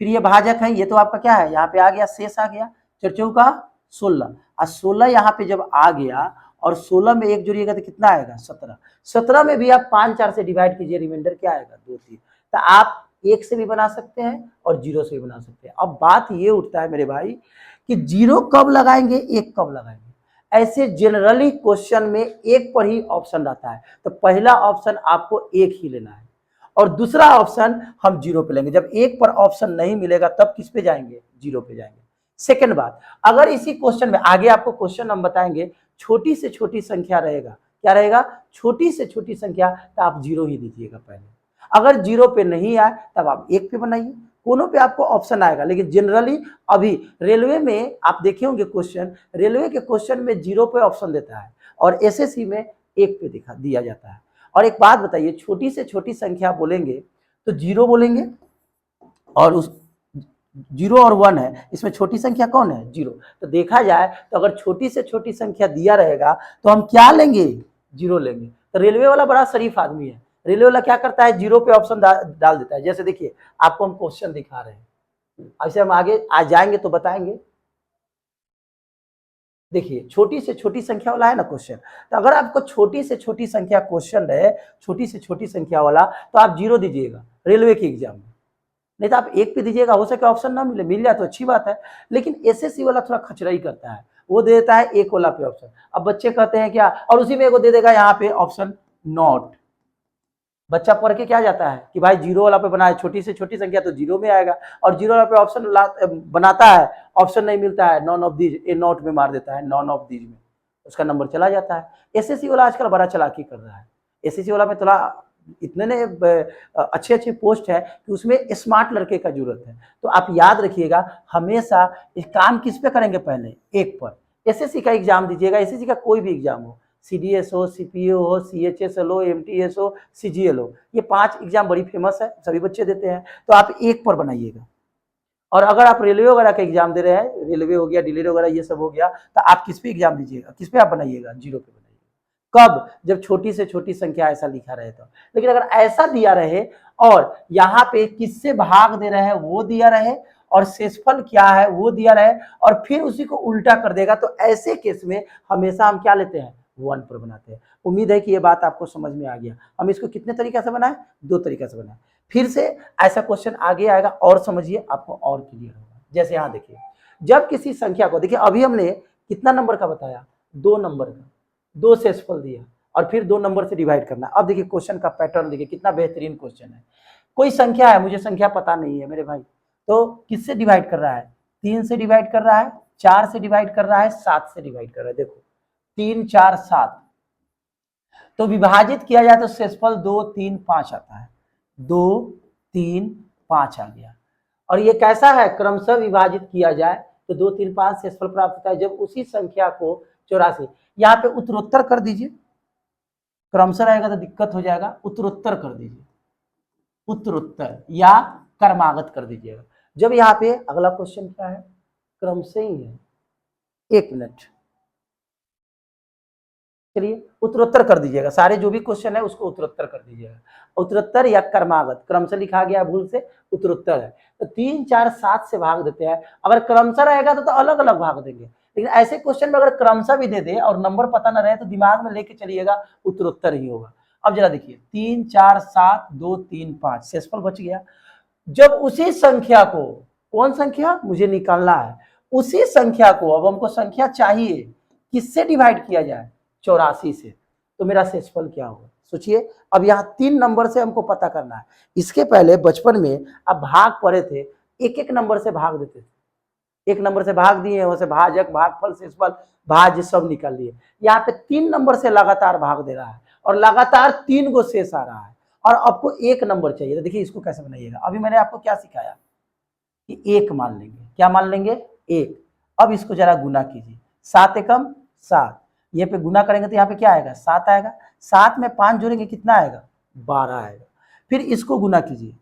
फिर ये भाजक है, ये तो आपका क्या है, यहाँ पे आ गया, शेष आ गया, 4 चौका 16, और 16 यहाँ पे जब आ गया और 16 में 1 जोड़िएगा तो कितना आएगा, 17। 17 में भी आप 5 4 से डिवाइड कीजिए, रिमाइंडर क्या आएगा, 2 3। तो आप 1 से भी बना सकते हैं और 0 से भी बना सकते हैं। अब बात ये उठता है मेरे भाई कि 0 कब लगाएंगे, 1 कब लगाएंगे। ऐसे जनरली क्वेश्चन में 1 पर ही ऑप्शन रहता है, तो पहला ऑप्शन आपको 1 ही लेना है, और दूसरा ऑप्शन हम 0 पे लेंगे। जब 1 पर ऑप्शन नहीं मिलेगा तब किस पे जाएंगे, 0 पे जाएंगे। सेकंड बात, अगर इसी क्वेश्चन में आगे आपको क्वेश्चन हम बताएंगे, छोटी से छोटी संख्या रहेगा, क्या रहेगा, छोटी से छोटी संख्या, तो आप 0 ही दीजिएगा पहले। अगर 0 पे नहीं आए तब आप 1 पे बनाइए, दोनों पे आपको ऑप्शन आएगा। लेकिन जनरली अभी रेलवे में आप देखे होंगे क्वेश्चन, रेलवे के क्वेश्चन में 0 पे ऑप्शन देता है और एसएससी में 1 पे दिया जाता है। और एक बात बताइए, छोटी से छोटी संख्या बोलेंगे तो 0 बोलेंगे, और उस 0 और 1 है, इसमें छोटी संख्या कौन है, 0। तो देखा जाए तो अगर छोटी से छोटी संख्या दिया रहेगा तो हम क्या लेंगे, 0 लेंगे। तो रेलवे वाला बड़ा शरीफ आदमी है, रेलवे वाला क्या करता है, 0 पे ऑप्शन डाल देता है। जैसे देखिए आपको हम क्वेश्चन दिखा रहे हैं, ऐसे हम आगे आ जाएंगे तो बताएंगे। देखिए छोटी से छोटी संख्या वाला है ना क्वेश्चन, तो अगर आपको छोटी से छोटी संख्या क्वेश्चन रहे, छोटी से छोटी संख्या वाला, तो आप 0 दीजिएगा रेलवे के एग्जाम में, नहीं तो आप 1 पे दीजिएगा, हो सके ऑप्शन ना मिले, मिल जाए तो अच्छी बात है। लेकिन एसएससी वाला थोड़ा खचराई करता है, वो दे देता है 1 वाला पे ऑप्शन। अब बच्चे कहते हैं क्या, और उसी में एगो दे देगा यहाँ पे ऑप्शन नॉट। बच्चा पढ़ के क्या जाता है कि भाई 0 वाला पे बनाए, छोटी से छोटी संख्या तो 0 में आएगा, और 0 वाला पे ऑप्शन बनाता है, ऑप्शन नहीं मिलता है, none of these, A not में मार देता है, नॉन ऑफ दीज में, उसका नंबर चला जाता है। एसएससी वाला आजकल बड़ा चालाकी कर रहा है। एसएससी वाला में थोड़ा इतने ने अच्छे अच्छे पोस्ट है कि उसमें स्मार्ट लड़के का जरूरत है। तो आप याद रखिएगा, हमेशा इस काम किस पे करेंगे, पहले 1 पर। एसएससी का एग्जाम दीजिएगा, एसएससी का कोई भी एग्जाम हो, सीडीएस हो, सीपीओ हो, सीएचएसएल हो, एमटीएस हो, सीजीएल हो, ये 5 एग्जाम बड़ी फेमस है, सभी बच्चे देते हैं। तो आप 1 पर बनाइएगा, और अगर आप रेलवे वगैरह का एग्जाम दे रहे हैं, रेलवे हो गया, दिल्ली वगैरह ये सब हो गया, तो आप किस पे एग्जाम दीजिएगा, किस पे आप बनाइएगा, 0 पे बनाइएगा। कब? जब छोटी से छोटी संख्या ऐसा लिखा रहे तो। लेकिन अगर ऐसा दिया रहे और यहाँ पे किससे भाग दे रहे हैं वो दिया रहे और शेषफल क्या है वो दिया रहे और फिर उसी को उल्टा कर देगा, तो ऐसे केस में हमेशा हम क्या लेते हैं, 1 पर बनाते हैं। उम्मीद है कि ये बात आपको समझ में आ गया। हम इसको कितने तरीके से बनाए, 2 तरीके से बनाए। फिर से ऐसा क्वेश्चन आगे आएगा और समझिए, आपको और क्लियर होगा। जैसे यहाँ देखिए, जब किसी संख्या को, देखिए अभी हमने कितना नंबर का बताया, 2 नंबर का, 2 शेषफल दिया और फिर 2 नंबर से डिवाइड करना। अब देखिए क्वेश्चन का पैटर्न देखिए, कितना बेहतरीन क्वेश्चन है। कोई संख्या है, मुझे संख्या पता नहीं है मेरे भाई, तो किससे डिवाइड कर रहा है, 3 से डिवाइड कर रहा है, 4 से डिवाइड कर रहा है, 7 से डिवाइड कर रहा है। देखो 3 4 7, तो विभाजित किया जाए तो शेषफल 2 3 5 आता है, 2 3 5 आ गया। और ये कैसा है, क्रमशः विभाजित किया जाए तो 2 3 5 शेषफल प्राप्त होता है। जब उसी संख्या को 84, यहाँ पे उत्तरोत्तर कर दीजिए, क्रमशः रहेगा तो दिक्कत हो जाएगा, उत्तरोत्तर कर दीजिए, उत्तरोत्तर या क्रमागत कर दीजिएगा। जब यहाँ पे अगला क्वेश्चन क्या है, क्रमशः ही है, 1 मिनट, चलिए उत्तरोत्तर कर दीजिएगा, सारे जो भी क्वेश्चन है उसको उत्तरोत्तर कर दीजिएगा। उत्तरोत्तर या क्रमागत, क्रमशः लिखा गया भूल से, उत्तरोत्तर है। तो 3 4 7 से भाग देते हैं। अगर क्रमशः रहेगा तो अलग अलग भाग देंगे, लेकिन ऐसे क्वेश्चन में अगर क्रमशः भी दे दे और नंबर पता ना रहे तो दिमाग में लेके चलिएगा उत्तरोत्तर ही होगा। अब जरा देखिए, 3 4 7 2 3 5 शेषफल बच गया। जब उसी संख्या को, कौन संख्या मुझे निकालना है, उसी संख्या को, अब हमको संख्या चाहिए, किससे डिवाइड किया जाए, 84 से, तो मेरा शेषफल क्या होगा सोचिए। अब यहाँ 3 नंबर से हमको पता करना है। इसके पहले बचपन में आप भाग पढ़े थे, एक एक नंबर से भाग देते थे, एक नंबर से भाग दिए, वैसे भाजक, भागफल, शेषफल, भाज्य सब निकाल लिए। यहाँ पे 3 नंबर से लगातार भाग दे रहा है और लगातार 3 को शेष आ रहा है और आपको 1 नंबर चाहिए। तो देखिए इसको कैसे बनाइएगा। अभी मैंने आपको क्या सिखाया कि 1 मान लेंगे, क्या मान लेंगे, 1। अब इसको जरा गुना कीजिए, 7 एकम 7, ये पे गुना करेंगे तो यहाँ पे क्या आएगा, 7 आएगा। 7 में 5 जोड़ेंगे कितना आएगा, 12 आएगा। फिर इसको गुना कीजिए,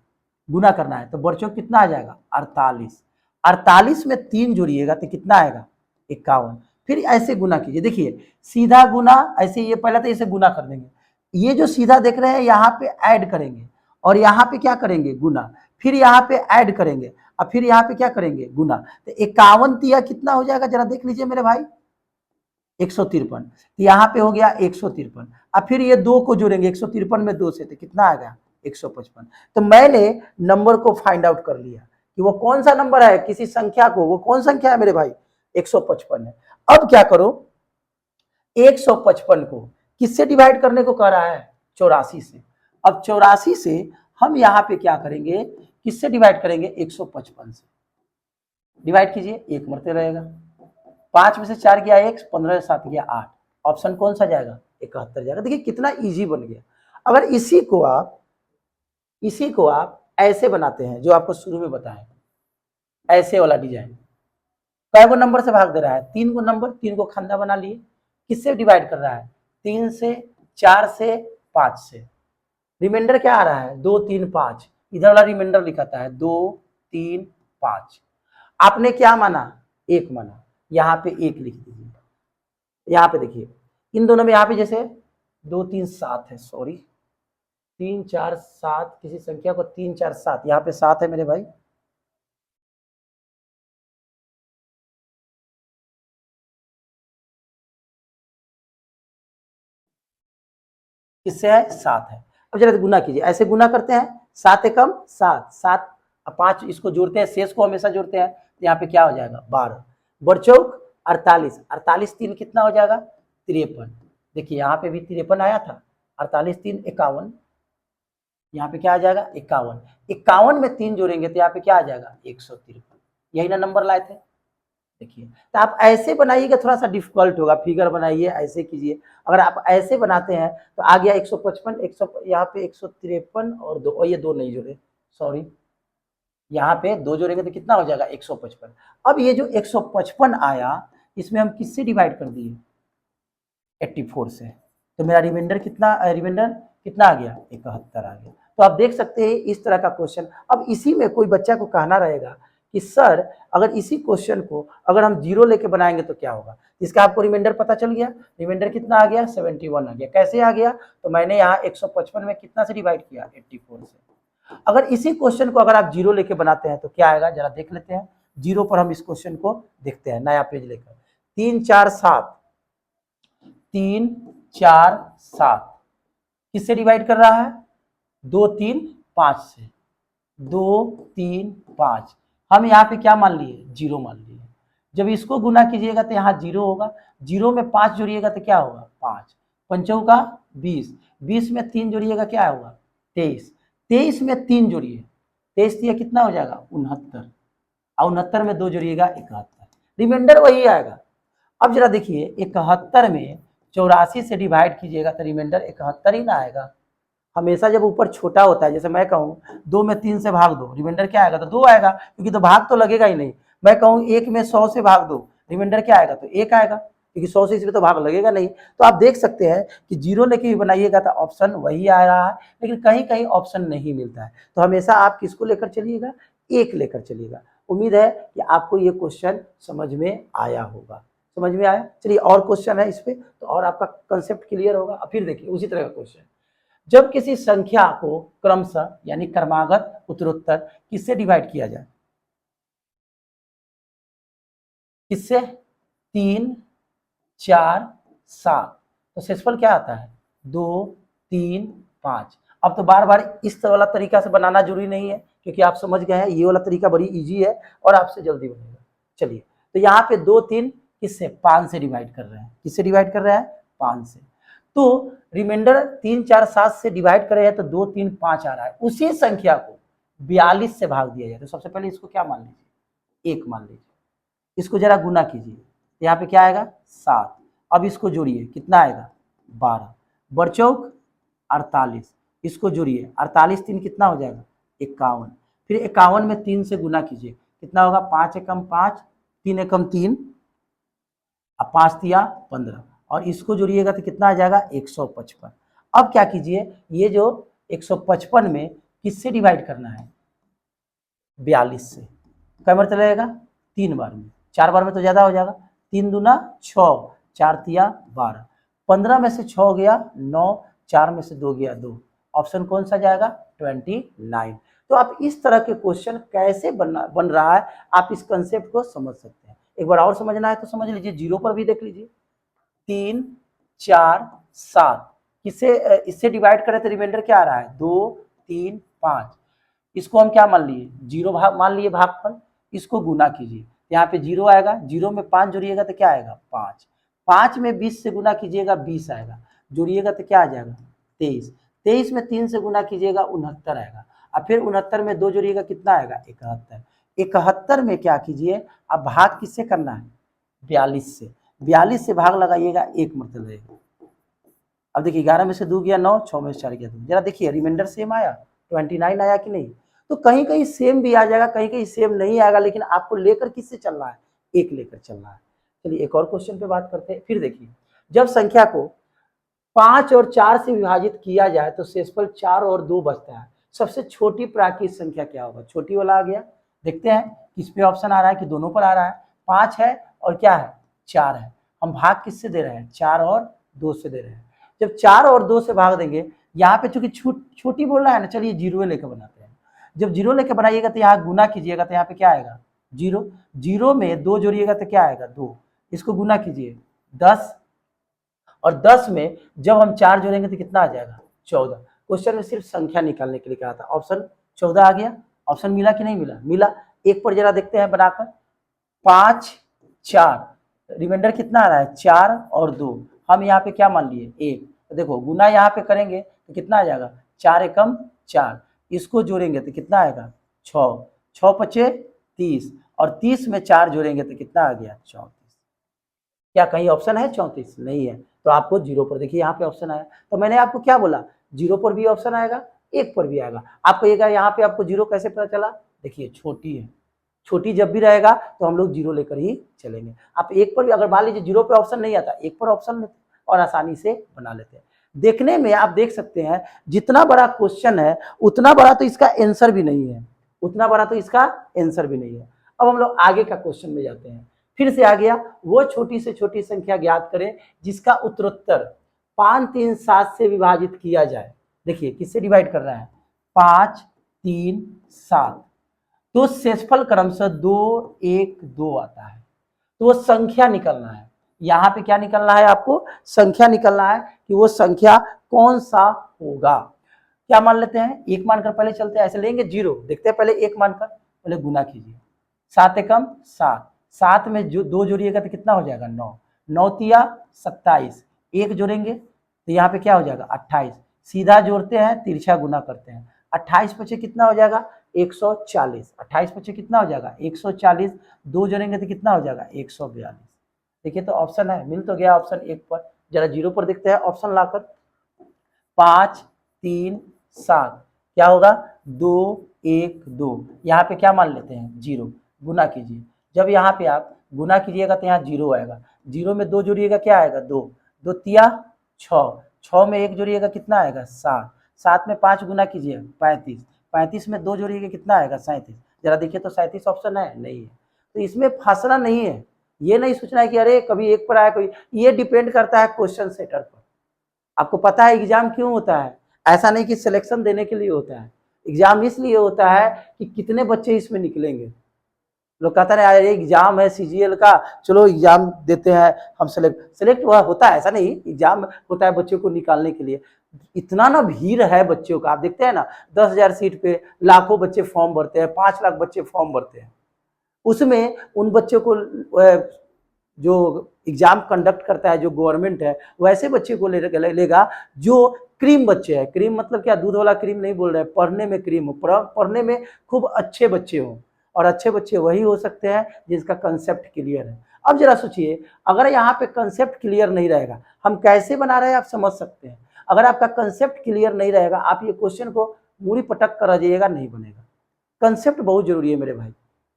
गुना करना है तो बच्चों कितना आ जाएगा, 48। 48 में 3 जोड़िएगा तो कितना आएगा, 51। फिर ऐसे गुना कीजिए, देखिए सीधा गुना, ऐसे ये पहले तो इसे गुना कर देंगे, ये जो सीधा देख रहे हैं यहाँ पे ऐड करेंगे और यहाँ पे क्या करेंगे, गुना, फिर यहाँ पे ऐड करेंगे और फिर यहाँ पे क्या करेंगे, गुना। तो 51 तिया कितना हो जाएगा, जरा देख लीजिए मेरे भाई, 153। यहाँ पे हो गया 153। अब फिर ये 2 को जोड़ेंगे, 153 में 2 से तो कितना आ गया, 155। तो मैंने नंबर को फाइंड आउट कर लिया कि वो कौन सा नंबर है, किसी संख्या को, वो कौन संख्या है मेरे भाई, 155 है। अब क्या करो, 155 को किससे डिवाइड करने को कह रहा है, 84 से। अब 84 से हम यहाँ पे क्या करेंगे, किससे डिवाइड करेंगे, 155 से डिवाइड कीजिए, 1 मरते रहेगा। 5 में से 4 गया 1, 15 से 7 गया 8, ऑप्शन कौन सा जाएगा, 71 जाएगा। देखिए कितना इजी बन गया। अगर इसी को आप ऐसे बनाते हैं जो आपको शुरू में बताया, ऐसे वाला डिजाइन, कई गो नंबर से भाग दे रहा है, 3 गो नंबर, 3 को खंदा बना लिए, किससे डिवाइड कर रहा है, 3 से, 4 से, 5 से। रिमाइंडर क्या आ रहा है, 2 3 5, इधर वाला रिमाइंडर लिखाता है 2 3 5। आपने क्या माना, 1 माना, यहाँ पे 1 लिख दीजिए। यहाँ पे देखिए इन दोनों में, यहाँ पे जैसे 2 3 7 है, सॉरी 3 4 7, किसी संख्या को 3 4 7, यहाँ पे 7 है मेरे भाई, किससे है, 7 है। अब जरा गुना कीजिए, ऐसे गुना करते हैं, 7 एकम 7, 7 5 इसको जोड़ते हैं, शेष को हमेशा जोड़ते हैं, तो यहाँ पे क्या हो जाएगा, 12, बरचौक 48, 48 3 कितना हो जाएगा, 53। देखिए यहाँ पे भी 53 आया था, 48 3 51, यहाँ पे क्या आ जाएगा, 51। 51 में 3 जोड़ेंगे तो यहाँ पे क्या आ जाएगा, 153। यही ना नंबर लाए थे। देखिए तो आप ऐसे बनाइएगा, थोड़ा सा डिफिकल्ट होगा, फिगर बनाइए, ऐसे कीजिए। अगर आप ऐसे बनाते हैं तो आ गया 155, 100, यहाँ पे 153 और 2, और ये 2 नहीं जोड़े, सॉरी, यहाँ पे 2 जोड़ेंगे तो कितना हो जाएगा, 155। अब ये जो 155 आया, इसमें हम किससे डिवाइड कर दिए, 84 से, तो मेरा रिमाइंडर कितना आ गया, 71 आ गया। तो आप देख सकते हैं इस तरह का क्वेश्चन। अब इसी में कोई बच्चा को कहना रहेगा कि सर अगर इसी क्वेश्चन को अगर हम जीरो लेके बनाएंगे तो क्या होगा। इसका आपको रिमाइंडर पता चल गया, रिमाइंडर कितना आ गया 71 आ गया। कैसे आ गया, तो मैंने यहाँ 155 में कितना से डिवाइड किया 84 से। अगर इसी क्वेश्चन को अगर आप जीरो लेके बनाते हैं तो क्या आएगा, जरा देख लेते हैं। जीरो पर हम इस क्वेश्चन को देखते हैं, नया पेज लेकर। 3 4 7, 3 4 7 किससे डिवाइड कर रहा है, 2 3 5 से, 2 3 5। हम यहाँ पे क्या मान लिए, जीरो मान लिए। जब इसको गुना कीजिएगा तो यहाँ जीरो होगा, जीरो में 5 जोड़िएगा तो क्या होगा 5, पंचों का 20, 20 में 3 जोड़िएगा क्या होगा 23, 23 में 3 जोड़िए, 23 दिया कितना हो जाएगा 69, और 69 में 2 जोड़िएगा 71, रिमाइंडर वही आएगा। अब जरा देखिए 71 में 84 से डिवाइड कीजिएगा तो रिमाइंडर 71 ही ना आएगा। हमेशा जब ऊपर छोटा होता है, जैसे मैं कहूँ 2 में 3 से भाग दो, रिमाइंडर क्या आएगा, तो 2 आएगा, क्योंकि तो भाग तो लगेगा ही नहीं। मैं कहूँ 1 में 100 से भाग दो, रिमाइंडर क्या आएगा, तो 1 आएगा, क्योंकि 100 से इसमें तो भाग लगेगा नहीं। तो आप देख सकते हैं कि जीरो लेके भी बनाइएगा तो ऑप्शन वही आ रहा है, लेकिन कहीं कहीं ऑप्शन नहीं मिलता है। तो हमेशा आप किसको लेकर चलिएगा, 1 लेकर चलिएगा। उम्मीद है कि आपको ये क्वेश्चन समझ में आया होगा। समझ में आया, चलिए और क्वेश्चन है इस पे, तो और आपका कंसेप्ट क्लियर होगा। फिर देखिए उसी तरह का क्वेश्चन, जब किसी संख्या को क्रमशः यानी क्रमागत उत्तरोत्तर किससे डिवाइड किया जाए, किससे, 3 4 7, तो शेषफल क्या आता है 2 3 5। अब तो बार बार इस वाला तरीका से बनाना जरूरी नहीं है, क्योंकि आप समझ गए हैं ये वाला तरीका बड़ी इजी है और आपसे जल्दी बनेगा। चलिए तो यहाँ पे 2 3 किससे, 5 से डिवाइड कर रहे हैं, किससे डिवाइड कर रहे हैं 5 से। तो रिमाइंडर 3 4 7 से डिवाइड कर रहे हैं तो 2 3 5 आ रहा है। उसी संख्या को 42 से भाग दिया जाए तो सबसे पहले इसको क्या मान लीजिए, 1 मान लीजिए। इसको जरा गुना कीजिए, यहाँ पे क्या आएगा 7। अब इसको जोड़िए कितना आएगा 12, बरचौक 48, इसको जोड़िए 48 3 कितना हो जाएगा 51। फिर 51 में 3 से गुना कीजिए, कितना होगा 5 एकम 5, 3 एकम 3, अब 5 दिया 15, और इसको जोड़िएगा तो कितना आ जाएगा 155। अब क्या कीजिए, ये जो 155 में किससे डिवाइड करना है 42 से। कई बार चलेगा 3 बार में, 4 बार में तो ज्यादा हो जाएगा, 3 दूना 6, 4 तिया 12, 15 में से 6 गया 9, 4 में से 2 गया 2, ऑप्शन कौन सा जाएगा 29। तो आप इस तरह के क्वेश्चन कैसे बन रहा है, आप इस कंसेप्ट को समझ सकते हैं। एक बार और समझना है तो समझ लीजिए, जीरो पर भी देख लीजिए, 3 4 7 किससे, इससे डिवाइड करें तो रिमाइंडर क्या आ रहा है 2 3 5। इसको हम क्या मान लिए, जीरो भाग मान लिए भागफल, इसको गुना कीजिए, यहाँ पे जीरो आएगा, जीरो में 5 जोड़िएगा तो क्या आएगा 5, 5 में 20 से गुना कीजिएगा 20 आएगा, जोड़िएगा तो क्या आ जाएगा 23, 23 में 3 से गुना कीजिएगा 69 आएगा, और फिर 69 में 2 जोड़िएगा कितना आएगा 71, 71 में क्या कीजिए, अब भाग किससे करना है 42 से, 42 से भाग लगाइएगा 1 मतलब। अब देखिए 11 में से 2 गया 9, 6 में से 4 गया 2, जरा देखिए रिमाइंडर सेम आया 29 आया कि नहीं। तो कहीं कहीं सेम भी आ जाएगा, कहीं कहीं सेम नहीं आएगा, लेकिन आपको लेकर किससे चलना है, 1 लेकर चलना है। चलिए एक और क्वेश्चन पे बात करते हैं। फिर देखिए, जब संख्या को 5 और 4 से विभाजित किया जाए तो शेषफल 4 और 2 बचता है। सबसे छोटी प्राकृतिक संख्या क्या होगा, छोटी वाला आ गया, देखते हैं किस पे ऑप्शन आ रहा है कि दोनों पर आ रहा है। 5 है और क्या है 4 है, हम भाग किससे दे रहे हैं 4 और 2 से दे रहे हैं। जब 4 और 2 से भाग देंगे, यहाँ पे चूंकि छोटी बोल रहा है ना, चलिए जीरो लेकर बनाते हैं। जब जीरो लेकर बनाइएगा तो यहाँ गुना कीजिएगा तो यहाँ पे क्या आएगा जीरो, जीरो में 2 जोड़िएगा तो क्या आएगा 2, इसको गुना कीजिए 10, और 10 में जब हम 4 जोड़ेंगे तो कितना आ जाएगा 14। क्वेश्चन में सिर्फ संख्या निकालने के लिए कहा था, ऑप्शन 14 आ गया। ऑप्शन मिला कि नहीं मिला, मिला। एक पर जरा देखते हैं बनाकर, 5 4, रिमाइंडर कितना आ रहा है 4 और 2, हम यहाँ पे क्या मान लिए 1, तो देखो गुना यहाँ पे करेंगे तो कितना आ जाएगा 4 एकम 4, इसको जोड़ेंगे तो कितना आएगा 6, 6 पचे 30, और 30 में 4 जोड़ेंगे तो कितना आ गया 34। क्या कहीं ऑप्शन है 34, नहीं है, तो आपको जीरो पर देखिए यहाँ पे ऑप्शन आया। तो मैंने आपको क्या बोला, जीरो पर भी ऑप्शन आएगा, 1 पर भी आएगा। आपको यहाँ पे आपको जीरो कैसे पता चला, देखिए छोटी है, छोटी जब भी रहेगा तो हम लोग जीरो लेकर ही चलेंगे। आप 1 पर भी, अगर मान लीजिए जीरो पे ऑप्शन नहीं आता, 1 पर ऑप्शन लेते और आसानी से बना लेते हैं। देखने में आप देख सकते हैं जितना बड़ा क्वेश्चन है उतना बड़ा तो इसका आंसर भी नहीं है, उतना बड़ा तो इसका आंसर भी नहीं है। अब हम लोग आगे का क्वेश्चन में जाते हैं। फिर से आ गया, वो छोटी से छोटी संख्या ज्ञात करें जिसका उत्तरोत्तर 5 3 7 से विभाजित किया जाए। देखिए किससे डिवाइड कर रहा है, 5 3 7, तो शेषफल क्रमशः 2 1 2 आता है। तो वो संख्या निकलना है, यहाँ पे क्या निकलना है, आपको संख्या निकलना है कि वो संख्या कौन सा होगा। क्या मान लेते हैं, एक मानकर पहले चलते हैं, ऐसे लेंगे 0, देखते हैं पहले एक मानकर, पहले गुना कीजिए, 7 एकम 7, 7 में जो 2 जोड़िएगा तो कितना हो जाएगा 9, 9 तिया 27, एक जोड़ेंगे तो यहाँ पे क्या हो जाएगा 28, सीधा जोड़ते हैं तिरछा गुना करते हैं, 28 पचे कितना हो जाएगा 140, 28 पचे कितना हो जाएगा 140, 2 जोड़ेंगे तो कितना हो जाएगा 142। देखिए तो ऑप्शन है, मिल तो गया ऑप्शन एक पर। जरा 0 पर देखते हैं ऑप्शन लाकर, 5 3 7 क्या होगा 2 1 2, यहाँ पे क्या मान लेते हैं 0, गुना कीजिए, जब यहाँ पे आप गुना कीजिएगा तो यहाँ 0 आएगा, 0 में 2 जोड़िएगा क्या आएगा 2, 2 तिया 6, 6 में 1 जोड़िएगा कितना आएगा 7, 7 में 5 गुना कीजिए 35, 35 में 2 जोड़िएगा कितना आएगा 37। जरा देखिए तो 37 ऑप्शन है, नहीं है, तो इसमें फंसना नहीं है, ये नहीं सोचना है कि अरे कभी एक पर आया कोई, ये डिपेंड करता है क्वेश्चन सेटर पर। आपको पता है एग्जाम क्यों होता है, ऐसा नहीं कि सिलेक्शन देने के लिए होता है, एग्जाम इसलिए होता है कि कितने बच्चे इसमें निकलेंगे। लोग कहते हैं यार एग्जाम है सीजीएल का, चलो एग्जाम देते हैं हम, सेलेक्ट हुआ होता है, ऐसा नहीं, एग्जाम होता है बच्चों को निकालने के लिए। इतना ना भीड़ है बच्चों का, आप देखते हैं ना 10,000 सीट पे लाखों बच्चे फॉर्म भरते हैं, 5 लाख बच्चे फॉर्म भरते हैं, उसमें उन बच्चों को जो एग्जाम कंडक्ट करता है जो गवर्नमेंट है, वैसे बच्चे को लेगा जो क्रीम बच्चे हैं, क्रीम मतलब क्या, दूध वाला क्रीम नहीं बोल रहे हैं, पढ़ने में क्रीम हो, पढ़ने में खूब अच्छे बच्चे हों, और अच्छे बच्चे वही हो सकते हैं जिसका कंसेप्ट क्लियर है। अब जरा सोचिए, अगर यहाँ पे कंसेप्ट क्लियर नहीं रहेगा, हम कैसे बना रहे हैं आप समझ सकते हैं। अगर आपका कंसेप्ट क्लियर नहीं रहेगा, आप ये क्वेश्चन को मूड़ी पटक कर रहिएगा, नहीं बनेगा। कंसेप्ट बहुत जरूरी है मेरे भाई,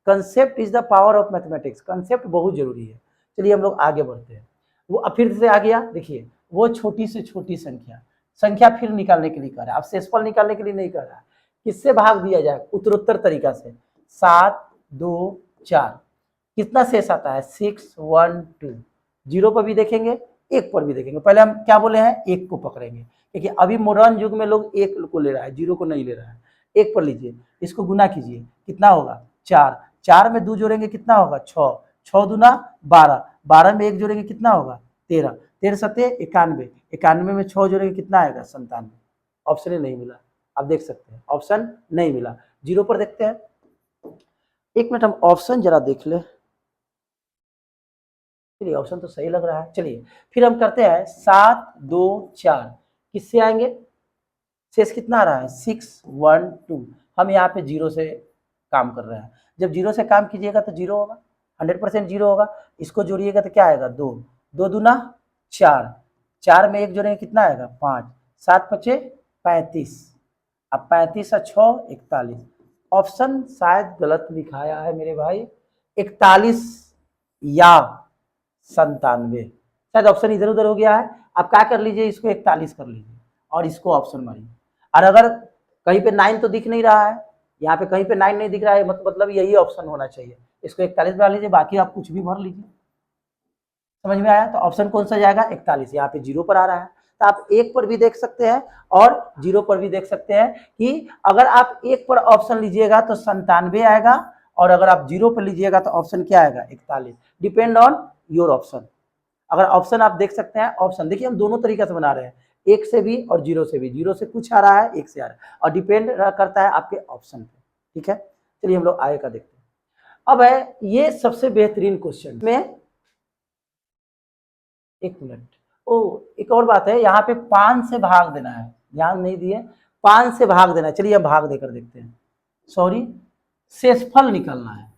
concept is the power of mathematics, concept बहुत जरूरी है। चलिए हम लोग आगे बढ़ते हैं। वो फिर से आ गया, देखिए वो छोटी से छोटी संख्या फिर निकालने के लिए कह रहा है, अब शेषफल निकालने के लिए नहीं कह रहा है, किससे भाग दिया जाए, उत्तरोत्तर तरीका से, 7 2 4, कितना शेष आता है 6 1 2, 0 पर भी देखेंगे 1 पर भी देखेंगे, पहले हम क्या बोले हैं 1 को पकड़ेंगे, क्योंकि अभी मॉडर्न युग में लोग 1 को ले रहा है, 0 को नहीं ले रहा है। 1 पर लीजिए, इसको गुना कीजिए, कितना होगा 4, 4 में 2 जोड़ेंगे कितना होगा 6, 6 दूना 12, 12 में 1 जोड़ेंगे कितना होगा 13, 13 सत्ते 91, 91 में 6 जोड़ेंगे कितना आएगा 97। ऑप्शन नहीं मिला, आप देख सकते हैं ऑप्शन नहीं मिला। 0 पर देखते हैं, एक मिनट हम ऑप्शन जरा देख ले, चलिए ऑप्शन तो सही लग रहा है। चलिए फिर हम करते हैं 7 2 4, किससे आएंगे, शेष कितना आ रहा है 6 1 2, हम यहाँ पे 0 से काम कर रहे हैं, जब 0 से काम कीजिएगा तो 0 होगा, 100% 0 होगा, इसको जोड़िएगा तो क्या आएगा 2, 2 दूना 4, 4 में 1 जोड़ेंगे कितना आएगा 5, 7 पचे 35, अब 35 और 6 41, ऑप्शन शायद गलत लिखाया है मेरे भाई, 41 या 97, शायद ऑप्शन इधर उधर हो गया है। आप क्या कर लीजिए, इसको 41 कर लीजिए और इसको ऑप्शन मारिए, और अगर कहीं पे 9 तो दिख नहीं रहा है, यहाँ पे कहीं पे 9 नहीं दिख रहा है, मतलब यही ऑप्शन होना चाहिए, इसको 41 बना लीजिए, बाकी आप कुछ भी भर लीजिए। समझ में आया, तो ऑप्शन कौन सा जाएगा 41, यहाँ पे 0 पर आ रहा है, तो आप 1 पर भी देख सकते हैं और 0 पर भी देख सकते हैं कि अगर आप 1 पर ऑप्शन लीजिएगा तो 97 आएगा, और अगर आप 0 पर लीजिएगा तो ऑप्शन क्या आएगा 41, डिपेंड ऑन योर ऑप्शन। अगर ऑप्शन आप देख सकते हैं, ऑप्शन देखिए हम दोनों तरीके से बना रहे हैं, 1 से भी और 0 से भी, 0 से कुछ आ रहा है 1 से आ रहा है, और डिपेंड करता है आपके ऑप्शन पे, ठीक है। चलिए हम लोग आगे का देखते हैं। अब है ये सबसे बेहतरीन क्वेश्चन में, एक मिनट, ओ एक और बात है, यहाँ पे 5 से भाग देना है, ध्यान नहीं दिए, 5 से भाग देना है। चलिए हम भाग देकर देखते हैं, सॉरी शेषफल निकलना है,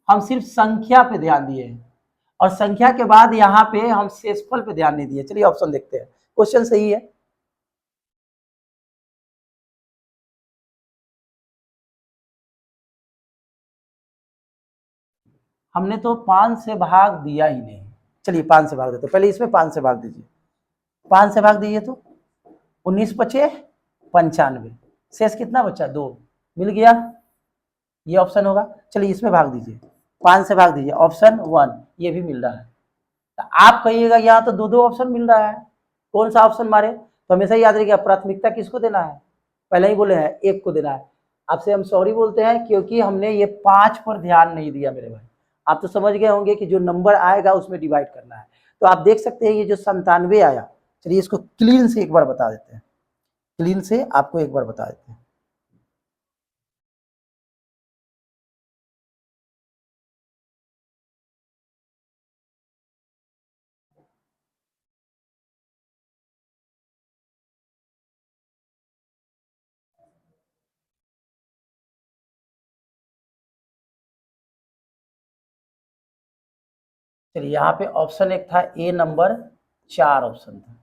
हम सिर्फ संख्या पे ध्यान दिए हैं, और संख्या के बाद यहाँ पे हम शेषफल पे ध्यान नहीं दिए। चलिए ऑप्शन देखते हैं, क्वेश्चन सही है, हमने तो 5 से भाग दिया ही नहीं। चलिए 5 से भाग देते, पहले इसमें 5 से भाग दीजिए, 5 से भाग दीजिए तो 19 पचे 95, शेष कितना बचा 2, मिल गया, ये ऑप्शन होगा। चलिए इसमें भाग दीजिए, 5 से भाग दीजिए, ऑप्शन 1 ये भी मिल रहा है। तो आप कहिएगा यहाँ तो दो दो ऑप्शन मिल रहा है, कौन सा ऑप्शन मारे? तो हमेशा याद रखिएगा प्राथमिकता किसको देना है, पहले ही बोले हैं एक को देना है। आपसे हम सॉरी बोलते हैं क्योंकि हमने ये 5 पर ध्यान नहीं दिया मेरे भाई। आप तो समझ गए होंगे कि जो नंबर आएगा उसमें डिवाइड करना है। तो आप देख सकते हैं ये जो 97 आया, चलिए इसको क्लीन से एक बार बता देते हैं, क्लीन से आपको एक बार बता देते हैं। चलिए यहाँ पे ऑप्शन एक था ए नंबर, 4 ऑप्शन था,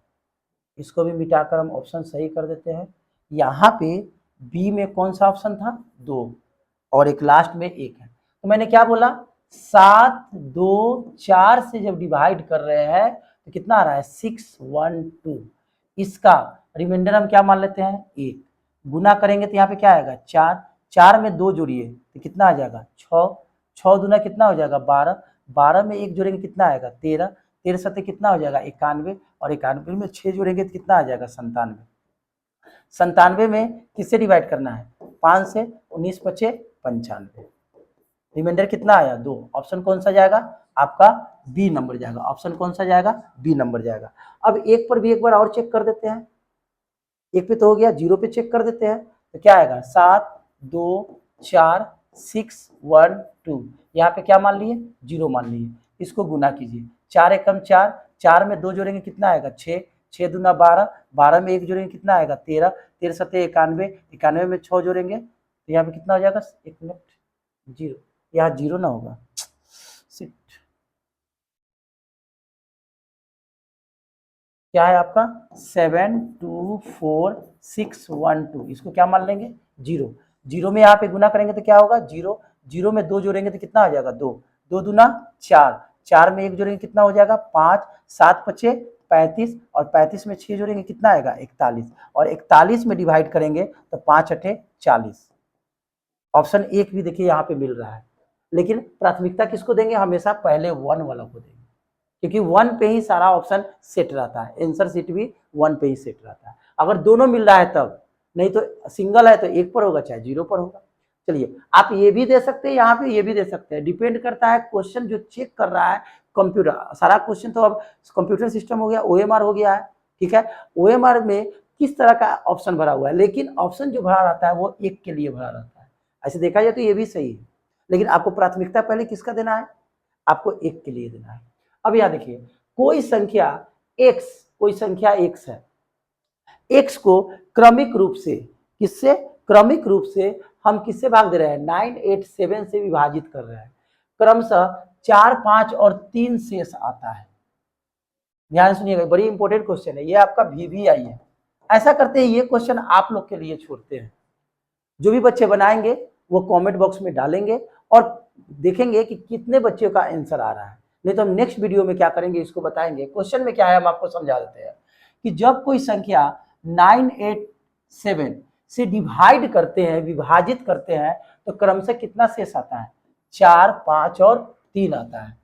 इसको भी मिटाकर हम ऑप्शन सही कर देते हैं। यहाँ पे बी में कौन सा ऑप्शन था, 2, और एक लास्ट में 1 है। तो मैंने क्या बोला, 7 2 4 से जब डिवाइड कर रहे हैं तो कितना आ रहा है, 612। इसका रिमाइंडर हम क्या मान लेते हैं, 1। गुना करेंगे तो यहाँ पे क्या आएगा, 4, 4 में 2 जोड़िए तो कितना आ जाएगा, 6, 6 दूना कितना हो जाएगा, 12, 12 में 1 जोड़ेंगे कितना आएगा, 13, 13 सत्ते कितना हो जाएगा, 91, और 91 में 6 जोड़ेंगे तो कितना आ जाएगा, 97। 97 में किससे डिवाइड करना है, 5 से, 19 पचे 95। रिमाइंडर कितना आया, 2। ऑप्शन कौन सा जाएगा आपका, बी नंबर जाएगा। ऑप्शन कौन सा जाएगा, बी नंबर जाएगा। अब एक पर भी एक बार और चेक कर देते हैं, एक पे तो हो गया, 0 पे चेक कर देते हैं तो क्या आएगा, 7 2 4 612। यहाँ पे क्या मान लिए, 0 मान लिए। इसको गुना कीजिए, 4 एकम 4, 4 में 2 जोड़ेंगे कितना आएगा, 6, 6 दूना 12, 12 में 1 जोड़ेंगे कितना आएगा, 13, 13 सत्ते 91, 91 में 6 जोड़ेंगे तो यहाँ पे कितना हो जाएगा, 1 मिनट, 0, यहाँ 0 ना होगा, क्या है आपका, 724612। इसको क्या मान लेंगे, 0। 0 में यहाँ पे गुना करेंगे तो क्या होगा, 0, 0 में 2 जोड़ेंगे तो कितना हो जाएगा, 2, 2 दूना 4, 4 में 1 जोड़ेंगे कितना हो जाएगा, 5, 7 पचे 35, और 35 में 6 जोड़ेंगे कितना आएगा, 41, और 41 में डिवाइड करेंगे तो 5 अठे 40। ऑप्शन 1 भी देखिए यहाँ पे मिल रहा है, लेकिन प्राथमिकता किसको देंगे, हमेशा पहले 1 वाला को देंगे, क्योंकि 1 पे ही सारा ऑप्शन सेट रहता है, आंसर सीट भी 1 पे ही सेट रहता है। अगर दोनों मिल रहा है तब, नहीं तो सिंगल है तो 1 पर होगा चाहे 0 पर होगा। चलिए आप ये भी दे सकते हैं, यहाँ पे ये भी दे सकते हैं, डिपेंड करता है क्वेश्चन जो चेक कर रहा है कंप्यूटर। सारा क्वेश्चन तो अब कंप्यूटर सिस्टम हो गया, ओएमआर हो गया है, ठीक है। ओएमआर में किस तरह का ऑप्शन भरा हुआ है, लेकिन ऑप्शन जो भरा रहता है वो 1 के लिए भरा रहता है। ऐसे देखा जाए तो ये भी सही है, लेकिन आपको प्राथमिकता पहले किसका देना है, आपको 1 के लिए देना है। अब यहां देखिए, कोई संख्या x, कोई संख्या x है, x को क्रमिक रूप से, किससे, क्रमिक रूप से हम किससे भाग दे रहे हैं, 987 से विभाजित कर रहे हैं। क्रमशः 4 5 और 3 शेष आता है। ध्यान सुनिएगा, बड़ी इंपॉर्टेंट क्वेश्चन है ये, आपका VVI है। ऐसा करते हैं, ये क्वेश्चन आप लोग के लिए छोड़ते हैं, जो भी बच्चे बनाएंगे वो कमेंट बॉक्स में डालेंगे और देखेंगे कि कितने बच्चों का आंसर आ रहा है। नहीं तो हम नेक्स्ट वीडियो में क्या करेंगे इसको बताएंगे। क्वेश्चन में क्या है हम आपको समझा देते हैं कि जब कोई संख्या 987 से डिवाइड करते हैं, विभाजित करते हैं, तो क्रमशः कितना शेष आता है, 4 5 और 3 आता है,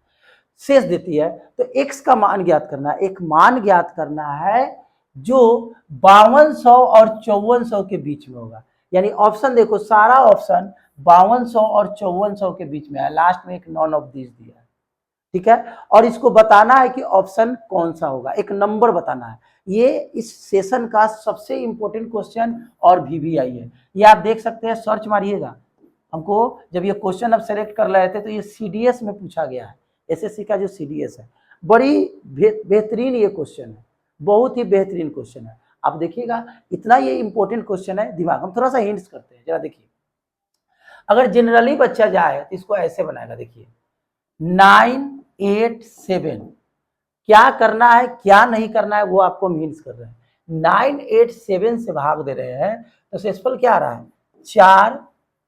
शेष देती है। तो x का मान ज्ञात करना है, एक मान ज्ञात करना है जो 5200 और 5400 के बीच में होगा। यानी ऑप्शन देखो, सारा ऑप्शन 5200 और 5400 के बीच में है, लास्ट में एक नॉन ऑफ दिस दिया है, ठीक है। और इसको बताना है कि ऑप्शन कौन सा होगा, एक नंबर बताना है। ये इस सेशन का सबसे इंपॉर्टेंट क्वेश्चन और VVI है। ये आप देख सकते हैं, सर्च मारिएगा। हमको जब ये क्वेश्चन अब सेलेक्ट कर रहे थे तो ये CDS में पूछा गया है, SSC का जो CDS है। बड़ी बेहतरीन ये क्वेश्चन है, बहुत ही बेहतरीन क्वेश्चन है। आप देखिएगा, इतना ये इंपॉर्टेंट क्वेश्चन है, दिमाग हम थोड़ा सा हिंट्स करते हैं, जरा देखिए। अगर जनरली बच्चा जाए तो इसको ऐसे बनाएगा, देखिए 987, क्या करना है क्या नहीं करना है वो आपको हम हिंट्स कर रहे हैं। 987 से भाग दे रहे हैं तो शेषफल क्या आ रहा है, 4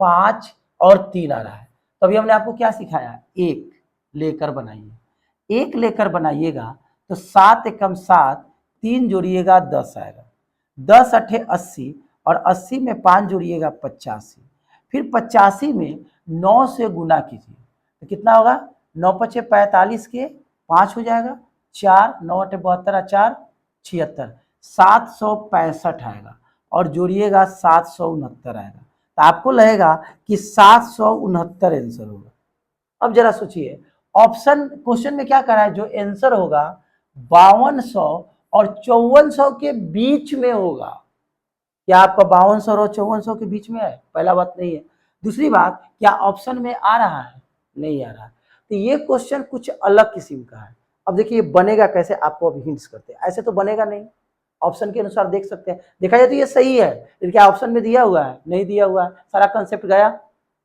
5 और 3 आ रहा है। तो अभी हमने आपको क्या सिखाया, 1 लेकर बनाइए, 1 लेकर बनाइएगा तो 7 एकम 7, 3 जोड़िएगा 10 आएगा, 10 अठे 80, और 80 में 5 जोड़िएगा 85, फिर 85 में 9 से गुना कीजिए तो कितना होगा, 9×5 = 45 के 5 हो जाएगा, 4 9×8 = 72 4 76, 765 आएगा और जोड़िएगा 769 आएगा। तो आपको लगेगा कि 769 आंसर होगा। अब जरा सोचिए, ऑप्शन क्वेश्चन में क्या करा है, जो आंसर होगा 5200 और 5400 के बीच में होगा। क्या आपका 5200 और 5400 के बीच में है? पहला बात नहीं है। दूसरी बात, क्या ऑप्शन में आ रहा है? नहीं आ रहा है। तो ये क्वेश्चन कुछ अलग किस्म का है। अब देखिए बनेगा कैसे, आपको अभी हिंट्स करते हैं। ऐसे तो बनेगा नहीं, ऑप्शन के अनुसार देख सकते हैं। देखा जाए तो ये सही है, लेकिन क्या ऑप्शन में दिया हुआ है? नहीं दिया हुआ है। सारा कंसेप्ट गया,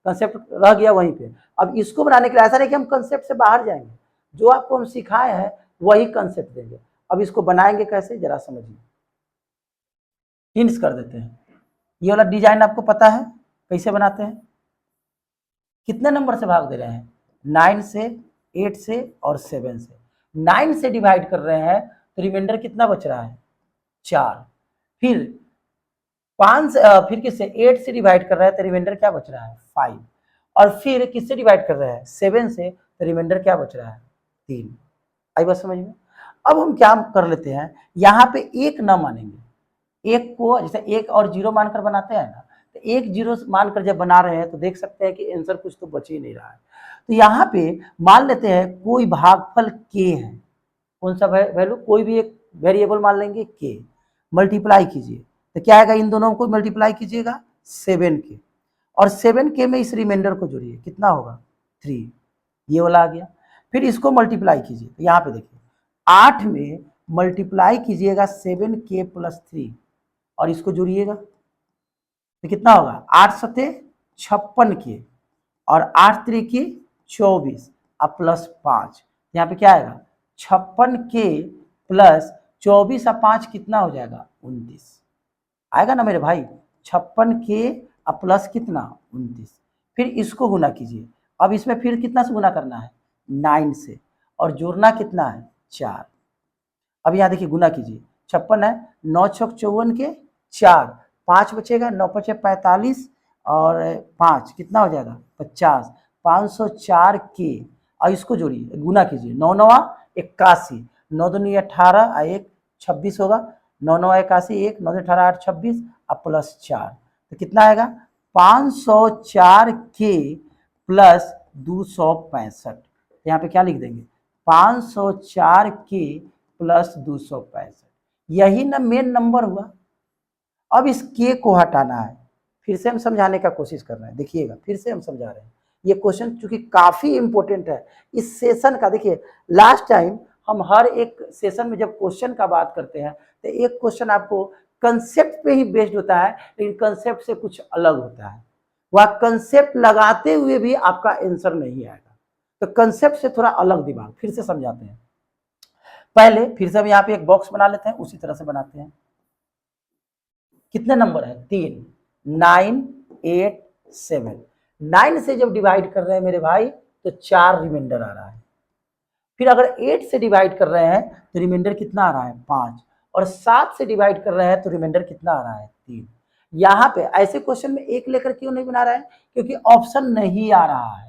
कंसेप्ट रह गया वहीं पे। अब इसको बनाने के लिए ऐसा नहीं कि हम कंसेप्ट से बाहर जाएंगे, जो आपको हम सिखाए हैं वही कंसेप्ट देंगे। अब इसको बनाएंगे कैसे, जरा समझिए। हिंट्स कर देते हैं। ये वाला डिजाइन आपको पता है कैसे बनाते हैं? कितने नंबर से भाग दे रहे हैं? 9 से, 8 से और 7 से। 9 से डिवाइड कर रहे हैं तो रिमाइंडर कितना बच रहा है? 4। फिर 5 फिर किससे? 8 से डिवाइड कर रहा है तो रिमाइंडर क्या बच रहा है? 5। और फिर किससे डिवाइड कर रहे हैं? 7 से, तो रिमाइंडर क्या बच रहा है? 3। आई बात समझ में? अब हम क्या कर लेते हैं, यहाँ पे एक न मानेंगे। एक को जैसे 1 और 0 मानकर बनाते हैं ना, तो 1 0 मानकर जब बना रहे हैं तो देख सकते हैं कि आंसर कुछ तो बच ही नहीं रहा है। तो यहाँ पे मान लेते हैं कोई भागफल k है। कौन सा वैल्यू? कोई भी एक वेरिएबल मान लेंगे k, मल्टीप्लाई कीजिए तो क्या आएगा, इन दोनों को मल्टीप्लाई कीजिएगा 7k, और 7k में इस रिमाइंडर को जोड़िए, कितना होगा? 3। ये वाला आ गया। फिर इसको मल्टीप्लाई कीजिए, तो यहाँ पे देखिए 8 में मल्टीप्लाई कीजिएगा 7k + 3 और इसको जोड़िएगा तो कितना होगा? 8 सते 56k और 8 त्रिकी 24 और प्लस 5। यहाँ पे क्या आएगा? 56k + 24 और 5 कितना हो जाएगा? 29 आएगा ना मेरे भाई। 56k और प्लस कितना? 29। फिर इसको गुना कीजिए। अब इसमें फिर कितना से गुना करना है? 9 से, और जोड़ना कितना है? 4। अब यहाँ देखिए गुना कीजिए, 56 है, 9 छक 54 के 4, 5 बचेगा, 9 5 45 और 5 कितना हो जाएगा? 50, 504 के। और इसको जोड़िए, गुना कीजिए, 9 9 81, 9 2 18 और 1 26 होगा, 9 9 81, 1 9 18 8 26 और प्लस 4, तो कितना आएगा? 504 के प्लस 265। यहाँ पे क्या लिख देंगे? 504 के प्लस 265। यही ना मेन नंबर हुआ। अब इस के को हटाना है। फिर से हम समझाने का कोशिश कर रहे हैं, देखिएगा फिर से हम समझा रहे हैं। ये क्वेश्चन चूंकि काफी इंपॉर्टेंट है इस सेशन का। देखिए लास्ट टाइम हम हर एक सेशन में जब क्वेश्चन का बात करते हैं तो एक क्वेश्चन आपको कंसेप्ट पे ही बेस्ड होता है, लेकिन कंसेप्ट से कुछ अलग होता है। वह कंसेप्ट लगाते हुए भी आपका आंसर नहीं आएगा, तो कंसेप्ट से थोड़ा अलग दिमाग। फिर से समझाते हैं। पहले फिर से हम यहाँ पे एक बॉक्स बना लेते हैं, उसी तरह से बनाते हैं। कितने नंबर है? 3, 9 8 7। 9 से जब डिवाइड कर रहे हैं मेरे भाई तो 4 रिमाइंडर आ रहा है। फिर अगर 8 से डिवाइड कर रहे हैं तो रिमाइंडर कितना आ रहा है? 5। और 7 से डिवाइड कर रहे हैं तो रिमाइंडर कितना आ रहा है? 3। यहाँ पे ऐसे क्वेश्चन में एक लेकर क्यों नहीं बना रहा है? क्योंकि ऑप्शन नहीं आ रहा है।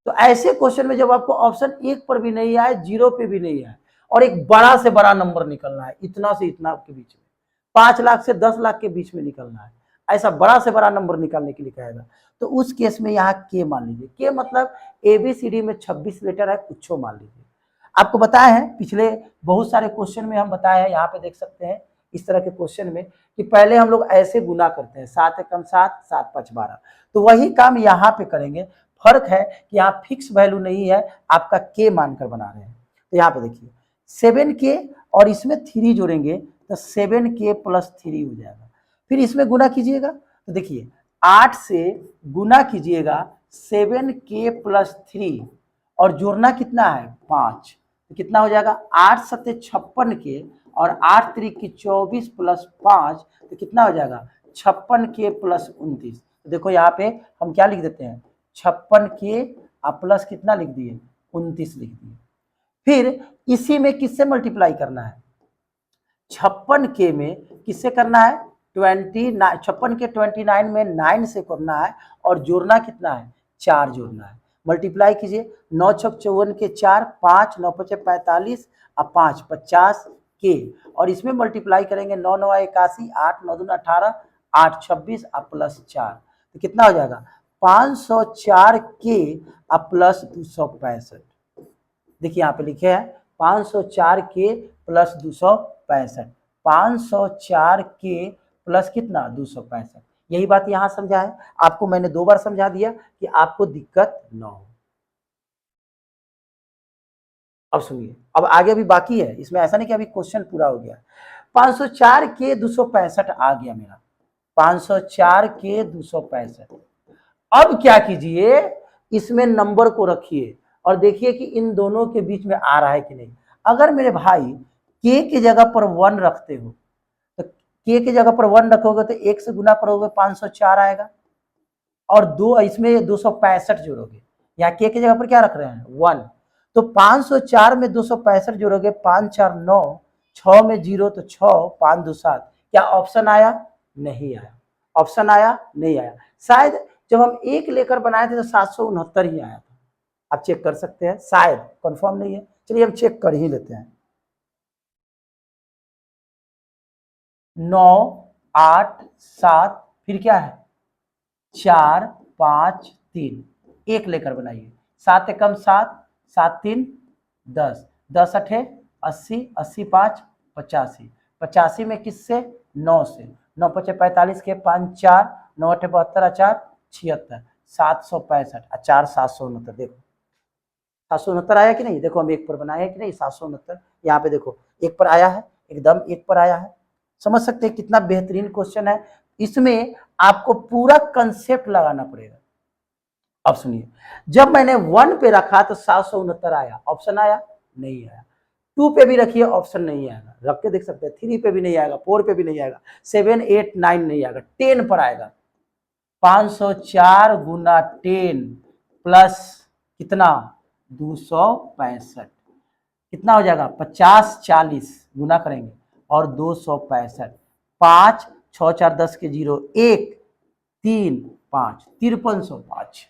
तो ऐसे क्वेश्चन में जब आपको ऑप्शन 1 पर भी नहीं आए, 0 पे भी नहीं आए, और एक बड़ा से बड़ा नंबर निकलना है, इतना से इतना के बीच में, 5 लाख से 10 लाख के बीच में निकलना है, ऐसा बड़ा से बड़ा नंबर निकालने के लिए कहेगा, तो उस केस में यहाँ के मान लीजिए। के मतलब ABCD में 26 लेटर है, कुछ मान लीजिए। आपको बताया है पिछले बहुत सारे क्वेश्चन में हम बताए हैं, यहाँ पे देख सकते हैं इस तरह के क्वेश्चन में कि पहले हम लोग ऐसे गुना करते हैं, 7 एकम 7, 7 5 12। तो वही काम यहाँ पे करेंगे। फर्क है कि यहाँ फिक्स वैल्यू नहीं है, आपका के मानकर बना रहे हैं। तो यहाँ पे देखिए 7k और इसमें 3 जोड़ेंगे तो 7k + 3 हो जाएगा। फिर इसमें गुना कीजिएगा तो देखिए 8 से गुना कीजिएगा 7k + 3 और जोड़ना कितना है? 5, तो कितना हो जाएगा? 8 7 56k और 8 3 24 + 5, तो कितना हो जाएगा? 56k + 29। तो देखो यहाँ पे हम क्या लिख देते हैं? 56k प्लस कितना लिख दिए? 29 लिख दिए। फिर इसी में किससे मल्टीप्लाई करना है? 56k में किससे करना है? 29। 56k 29 में 9 से करना है और जोड़ना कितना है? 4 जोड़ना है। मल्टीप्लाई कीजिए, 9 छक 54 के 4, 5 9 पचे 45 और 5 50 के, और इसमें मल्टीप्लाई करेंगे 9 9 81, 8 9 दूना 18, 8 26 और प्लस 4, तो कितना हो जाएगा 504 के और प्लस 265। देखिए यहाँ पे लिखे हैं 504 के प्लस 265, 504 के प्लस कितना 265। यही बात यहां समझा है, आपको मैंने 2 बार समझा दिया कि आपको दिक्कत ना हो। अब सुनिए, अब आगे भी बाकी है, इसमें ऐसा नहीं कि अभी क्वेश्चन पूरा हो गया। 504 के 265 आ गया मेरा, 504 के 265। अब क्या कीजिए, इसमें नंबर को रखिए और देखिए कि इन दोनों के बीच में आ रहा है कि नहीं। अगर मेरे भाई के की जगह पर 1 रखते हो तो के की जगह पर 1 रखोगे तो 1 से गुना करोगे 504 आएगा, और दो इसमें 265 जोड़ोगे, यहाँ के की जगह पर क्या रख रहे हैं 1, तो 504 में 265 जोड़ोगे 5 4 9, 6 में 0 तो 6, 5 2 7। क्या ऑप्शन आया? नहीं आया। ऑप्शन आया? नहीं आया। शायद जब हम 1 लेकर बनाए थे तो 769 ही आया था। आप चेक कर सकते हैं, शायद, कंफर्म नहीं है, चलिए हम चेक कर ही लेते हैं। 9 8 7 फिर क्या है 4 5 3, 1 लेकर बनाइए, 7 एकम 7, 7 3 10, 10 अठे 80, 80 5 85, 85 में किससे 9 से, 9 पचे 45 के 5 4, 9 अठे 72 4 76, 765 4 769। देखो 769 आया कि नहीं, देखो हम 1 पर बनाए हैं कि नहीं 769, यहाँ पे देखो 1 पर आया है, एकदम 1 पर आया है। समझ सकते हैं कितना बेहतरीन क्वेश्चन है। इसमें आपको पूरा कंसेप्ट लगाना पड़ेगा। अब सुनिए, जब मैंने 1 पे रखा तो 769 आया, ऑप्शन आया नहीं आया। 2 पे भी रखिए, ऑप्शन नहीं आएगा, रख के देख सकते हैं। 3 पे भी नहीं आएगा, 4 पे भी नहीं आएगा, 7 8 9 नहीं आएगा, 10 पर आएगा। 504 गुना 10 प्लस कितना 265, कितना हो जाएगा 50 40 गुना करेंगे और 265, 5 6 4 10 के 0 1 3 5 5305,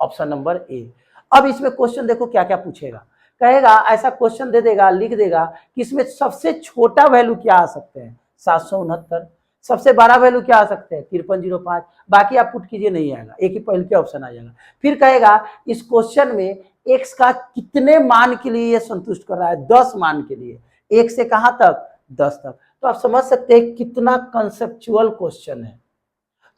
ऑप्शन नंबर ए। अब इसमें क्वेश्चन देखो क्या क्या पूछेगा, कहेगा ऐसा क्वेश्चन दे देगा, लिख देगा कि इसमें सबसे छोटा वैल्यू क्या आ सकते हैं 769, सबसे बड़ा वैल्यू क्या आ सकते हैं 5305, बाकी आप पुट कीजिए नहीं आएगा, एक ही पहले के ऑप्शन आ जाएगा। फिर कहेगा इस क्वेश्चन में x का कितने मान के लिए ये संतुष्ट कर रहा है, 10 मान के लिए, 1 से कहां तक 10 तक। तो आप समझ सकते हैं कितना कंसेप्चुअल क्वेश्चन है।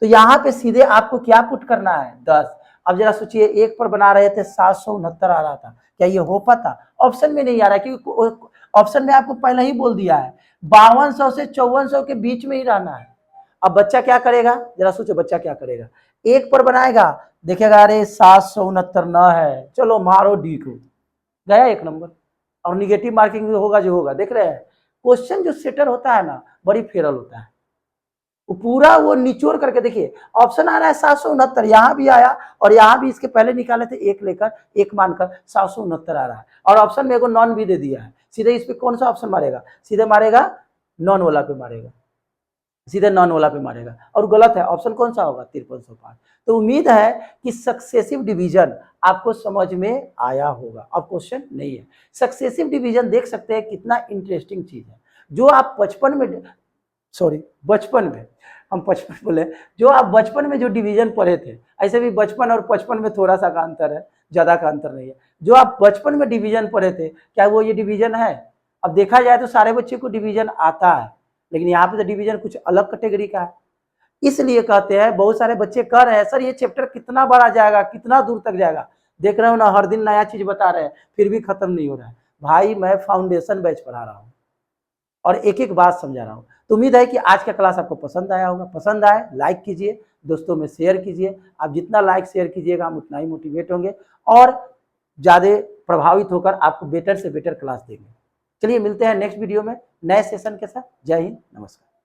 तो यहाँ पे सीधे आपको क्या पुट करना है 10। अब जरा सोचिए, 1 पर बना रहे थे 769 आ रहा था, क्या ये हो पाता? ऑप्शन में नहीं आ रहा है, क्योंकि ऑप्शन में आपको पहले ही बोल दिया है 5200 से 5400 के बीच में ही रहना है। अब बच्चा क्या करेगा, जरा सोचो बच्चा क्या करेगा, 1 पर बनाएगा, देखेगा अरे 769 न है, चलो मारो डी को, गया 1 नंबर, और निगेटिव मार्किंग भी होगा जो होगा। देख रहे हैं क्वेश्चन जो सेटर होता है ना, बड़ी फेरल होता है, वो पूरा वो निचोड़ करके देखिए। ऑप्शन आ रहा है 769, यहाँ भी आया और यहाँ भी, इसके पहले निकाले थे 1 लेकर 1 मानकर 769 आ रहा है, और ऑप्शन में एगो नॉन भी दे दिया है। सीधे इस पे कौन सा ऑप्शन मारेगा, सीधे मारेगा नॉन वाला पे मारेगा, सीधे नॉन वाला पे मारेगा, और गलत है, ऑप्शन कौन सा होगा 5305। तो उम्मीद है कि सक्सेसिव डिवीजन आपको समझ में आया होगा। अब क्वेश्चन नहीं है, सक्सेसिव डिवीजन देख सकते हैं कितना इंटरेस्टिंग चीज है। जो आप बचपन में, सॉरी बचपन में, हम 55 बोले, जो आप बचपन में जो डिवीजन पढ़े थे, ऐसे भी बचपन और 55 में थोड़ा सा का अंतर है, ज्यादा का अंतर नहीं है। जो आप बचपन में डिवीजन पढ़े थे, क्या वो ये डिवीजन है? अब देखा जाए तो सारे बच्चे को डिवीजन आता है, लेकिन यहाँ पे तो डिवीजन कुछ अलग कैटेगरी का है। इसलिए कहते हैं, बहुत सारे बच्चे कह रहे हैं सर ये चैप्टर कितना बड़ा जाएगा, कितना दूर तक जाएगा। देख रहे हो ना, हर दिन नया चीज बता रहे हैं, फिर भी खत्म नहीं हो रहा है। भाई मैं फाउंडेशन बैच पढ़ा रहा हूँ और एक एक बात समझा रहा हूँ। तो उम्मीद है कि आज का क्लास आपको पसंद आया होगा। पसंद आए लाइक कीजिए, दोस्तों में शेयर कीजिए। आप जितना लाइक शेयर कीजिएगा हम उतना ही मोटिवेट होंगे और ज़्यादा प्रभावित होकर आपको बेटर से बेटर क्लास देंगे। चलिए मिलते हैं नेक्स्ट वीडियो में नए सेशन के साथ। जय हिंद, नमस्कार।